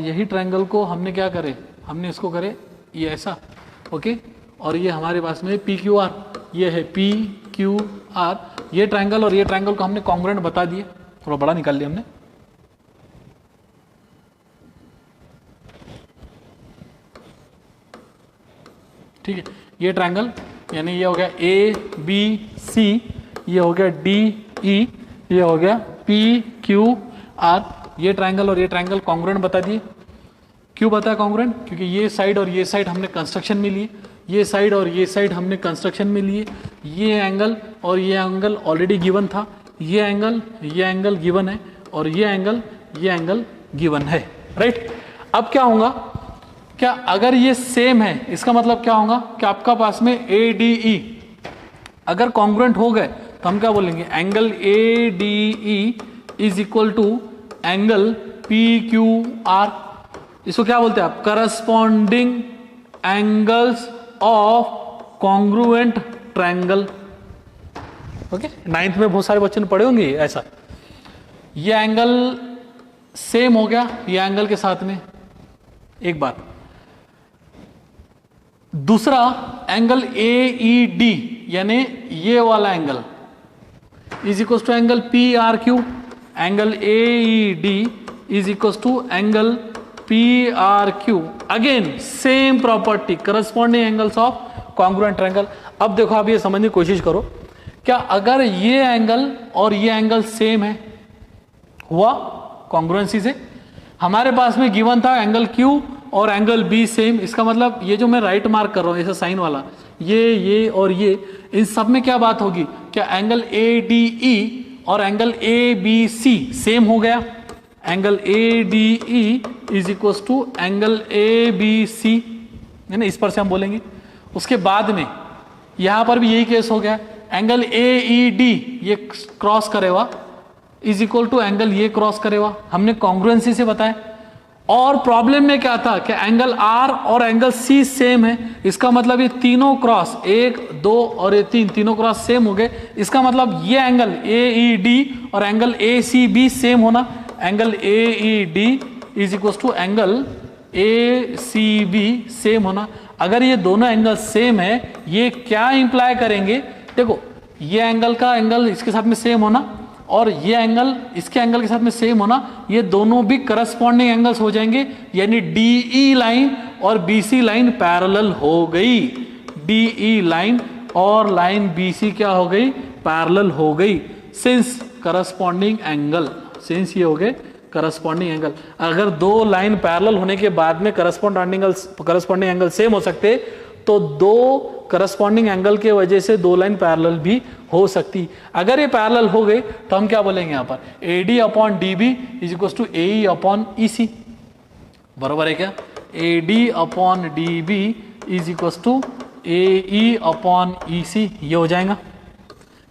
S1: यही ट्रायंगल को हमने क्या करे, हमने इसको करे ये ऐसा, ओके, और ये हमारे पास में पी क्यू आर, ये है पी क्यू आर, ये ट्रायंगल और ये ट्रायंगल को हमने कॉन्ग्रुएंट बता दिए, थोड़ा बड़ा निकाल लिया हमने। ठीक है, ये ट्रायंगल यानी ये हो गया ए बी सी, ये हो गया डी ई, ये हो गया पी क्यू आर, ये ट्रायंगल और ये ट्रायंगल कॉन्ग्रुएंट बता दिए। क्यों बताया कॉन्ग्रुएंट? क्योंकि ये साइड और ये साइड हमने कंस्ट्रक्शन में लिए, ये साइड और ये साइड हमने कंस्ट्रक्शन में लिए, ये एंगल और ये एंगल ऑलरेडी गिवन था, ये एंगल गिवन है, और ये एंगल गिवन है, राइट। अब क्या होगा, क्या अगर ये सेम है, इसका मतलब क्या होगा कि आपका पास में ए डी ई अगर कॉन्ग्रुएंट हो गए तो हम क्या बोलेंगे, angle A D E is equal to angle P Q R. इसको क्या बोलते हैं आप, corresponding angles of congruent triangle. Okay, 9th में बहुत सारे बच्चों ने पढ़े होंगे ऐसा। ये एंगल सेम हो गया ये एंगल के साथ में, एक बात। दूसरा एंगल ए ई डी यानी ये वाला angle is equal to angle P R Q, angle AED is equal to angle PRQ। Again same property, corresponding angles of congruent triangle. अब देखो, आप ये समझने की कोशिश करो, क्या अगर ये एंगल और ये एंगल सेम है, हुआ कॉन्ग्रुएंसी से। हमारे पास में गिवन था एंगल Q और एंगल B सेम, इसका मतलब ये जो मैं राइट मार्क कर रहा हूं ऐसा साइन वाला, ये और ये, इन सब में क्या बात होगी, क्या एंगल ADE और एंगल ABC सेम हो गया। Angle ADE is equal to angle ABC, है ना, इस पर से हम बोलेंगे। उसके बाद में यहां पर भी यही केस हो गया, एंगल AED ये क्रॉस करेगा इज इक्वल टू एंगल ये क्रॉस करेगा, हमने कॉन्ग्रुएंसी से बताया। और प्रॉब्लम में क्या था कि एंगल R और एंगल C सेम है, इसका मतलब ये तीनों क्रॉस, 1 2 और ये तीनों क्रॉस सेम हो गए। इसका मतलब ये एंगल AED और एंगल ACB सेम होना, angle AED is equal to angle ACB same होना। अगर ये दोनों एंगल सेम है, ये क्या इंप्लाई करेंगे, देखो ये एंगल का एंगल इसके साथ में सेम होना और ये एंगल इसके एंगल के साथ में सेम होना, ये दोनों भी करस्पॉन्डिंग एंगल्स हो जाएंगे, यानी DE लाइन और BC लाइन पैरेलल हो गई। DE लाइन और लाइन BC क्या हो गई, पैरेलल हो गई, सिंस करस्पॉन्डिंग एंगल, सिंस ये हो गए करस्पॉन्डिंग एंगल। अगर दो लाइन पैरेलल होने के बाद में करस्पॉन्डिंग एंगल सेम हो सकते, तो दो करस्पॉन्डिंग एंगल के वजह से दो लाइन पैरेलल भी हो सकती। अगर ये पैरेलल हो गए तो हम क्या बोलेंगे यहां पर, AD upon DB is equal to AE upon EC, बरोबर है क्या। AD upon DB is equal to AE upon EC, ये हो जाएगा।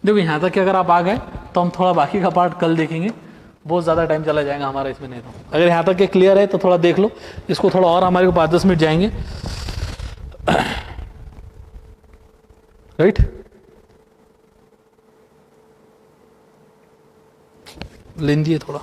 S1: देखो यहां तक कि अगर आप आ गए तो हम थोड़ा बाकी का पार्ट कल देखेंगे, बहुत ज़्यादा टाइम चला जाएगा हमारा इसमें, नहीं तो अगर यहाँ तक के क्लियर है तो थोड़ा देख लो, इसको थोड़ा और हमारे को 5-10 मिनट जाएंगे, राइट। लेंदी है थोड़ा।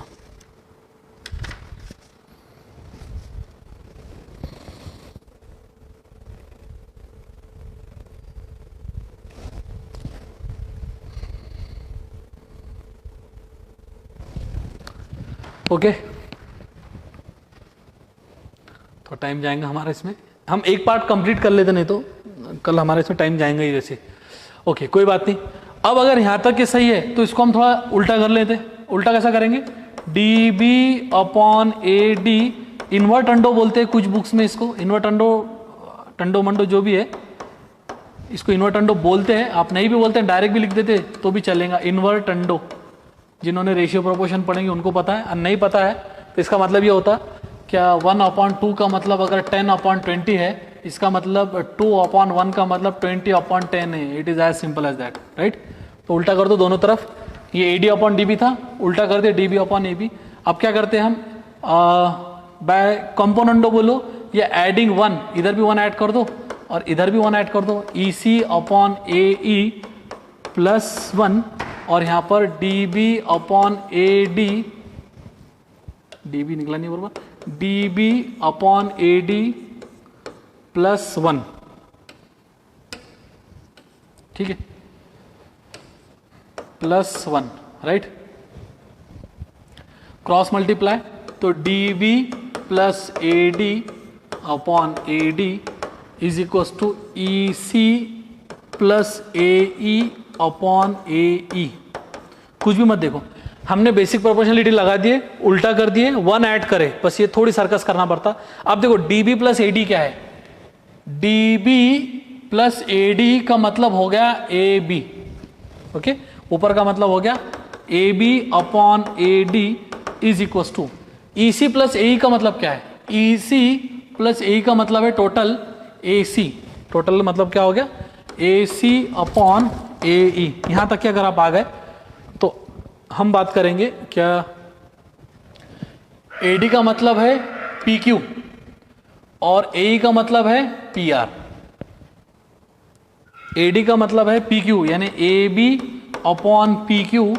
S1: ओके, तो टाइम जाएगा हमारा इसमें, हम एक पार्ट कंप्लीट कर लेते, नहीं तो कल हमारे इसमें टाइम जाएगा ही वैसे। ओके कोई बात नहीं। अब अगर यहां तक के सही है तो इसको हम थोड़ा उल्टा कर लेते। उल्टा कैसा करेंगे, DB अपॉन AD, इन्वर्ट अंडो बोलते हैं कुछ बुक्स में इसको, इन्वर्ट अंडो, टंडो मंडो जो भी है, इसको इन्वर्ट अंडो बोलते हैं। आप नहीं भी बोलते हैं, डायरेक्ट भी लिख देते तो भी चलेगा, इन्वर्ट अंडो। जिन्होंने रेशियो प्रोपोर्शन पढ़ेंगे उनको पता है, और नहीं पता है तो इसका मतलब ये होता क्या, 1/2 का मतलब अगर 10/20 है, इसका मतलब 2/1 का मतलब 20/10 है। It is as simple as that, right. तो उल्टा कर दो दोनों तरफ, ये AD अपॉन DB था, उल्टा कर दे DB अपॉन AB। अब क्या करते हैं हम, बाय कंपोनेंटो बोलो, ये एडिंग 1, इधर भी 1 ऐड कर दो और इधर भी 1 ऐड कर दो, EC अपॉन AE प्लस 1, और यहां पर DB अपॉन AD, DB निकला नहीं बराबर, DB अपॉन AD प्लस 1, ठीक है, प्लस 1, राइट। क्रॉस मल्टीप्लाई, तो DB plus AD upon AD is equal to EC plus AE upon AE। कुछ भी मत देखो, हमने बेसिक प्रोपोर्शनलिटी लगा दिए, उल्टा कर दिए, 1 ऐड करे, बस ये थोड़ी सर्कस करना पड़ता। अब देखो DB प्लस AD क्या है, DB प्लस AD का मतलब हो गया AB, ओके, ऊपर का मतलब हो गया AB upon AD is equal to EC plus AE का मतलब क्या है, EC प्लस AE का मतलब है टोटल AC, टोटल मतलब क्या हो गया AC अपॉन AE। यहां तक कि अगर आप आ गए तो हम बात करेंगे क्या, AD का मतलब है PQ और AE का मतलब है PR। AD का मतलब है PQ यानी AB upon PQ,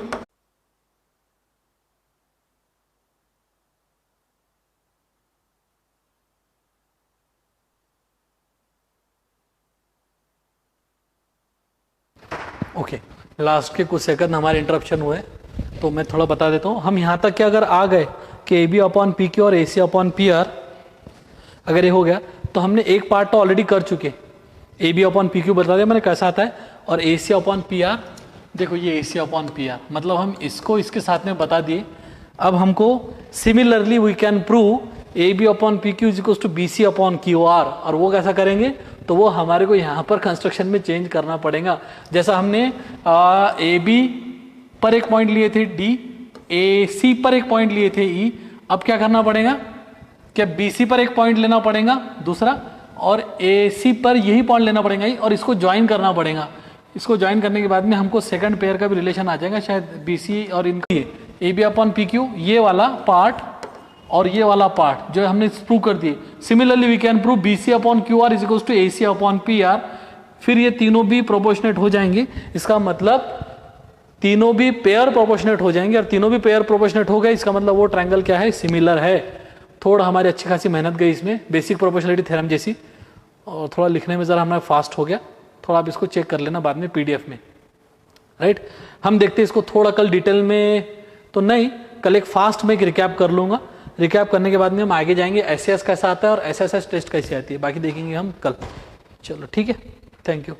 S1: okay. Last के कुछ सेकंड हमारे इंटरप्शन हुए, तो मैं थोड़ा बता देता हूँ। हम यहाँ तक के अगर आ गए कि A B upon P Q और A C upon P R, अगर ये हो गया तो हमने एक पार्ट तो ऑलरेडी कर चुके। A B upon P Q बता दिया मैंने कैसा आता है, और A C upon P R, देखो ये A C upon P R, मतलब हम इसको इसके साथ में बता दिए। अब हमको similarly we can prove A B upon P Q is equals to B C upon Q R, और वो कैसा करेंगे, तो वो हमारे को यहाँ पर कंस्ट्रक्शन में चेंज करना पड़ेगा। जैसा हमने ए बी पर एक पॉइंट लिए थे डी, ए सी पर एक पॉइंट लिए थे ई, अब क्या करना पड़ेगा, क्या बी सी पर एक पॉइंट लेना पड़ेगा दूसरा, और ए सी पर यही पॉइंट लेना पड़ेगा और इसको ज्वाइन करना पड़ेगा। इसको ज्वाइन करने के बाद में हमको सेकंड पेयर का भी रिलेशन आ जाएगा शायद, बी सी और इनका A B upon P Q, ये वाला पार्ट और ये वाला पार्ट जो हमने प्रूव कर दिए। Similarly we can prove B C upon Q R is equals to A C upon P R, फिर ये तीनों भी प्रोपोर्शनेट हो जाएंगे। इसका मतलब तीनों भी पेयर प्रोपोर्शनेट हो जाएंगे, और तीनों भी पेयर प्रोपोर्शनेट हो गए, इसका मतलब वो ट्रायंगल क्या है, सिमिलर है। थोड़ा हमारी अच्छी खासी मेहनत गई इसमें, बेसिक प्रोपोर्शनलिटी थ्योरम जैसी, और थोड़ा लिखने में ज़रा हमारा फास्ट हो गया, थोड़ा आप इसको चेक कर लेना बाद में पीडीएफ में, राइट। हम देखते हैं इसको थोड़ा कल डिटेल में तो नहीं, कल एक फास्ट में एक रिकैप कर लूँगा। रिकैप करने के बाद में हम आगे जाएंगे एसएएस कैसा आता है और एसएसएस टेस्ट कैसी आती है, बाकी देखेंगे हम कल। चलो ठीक है, थैंक यू।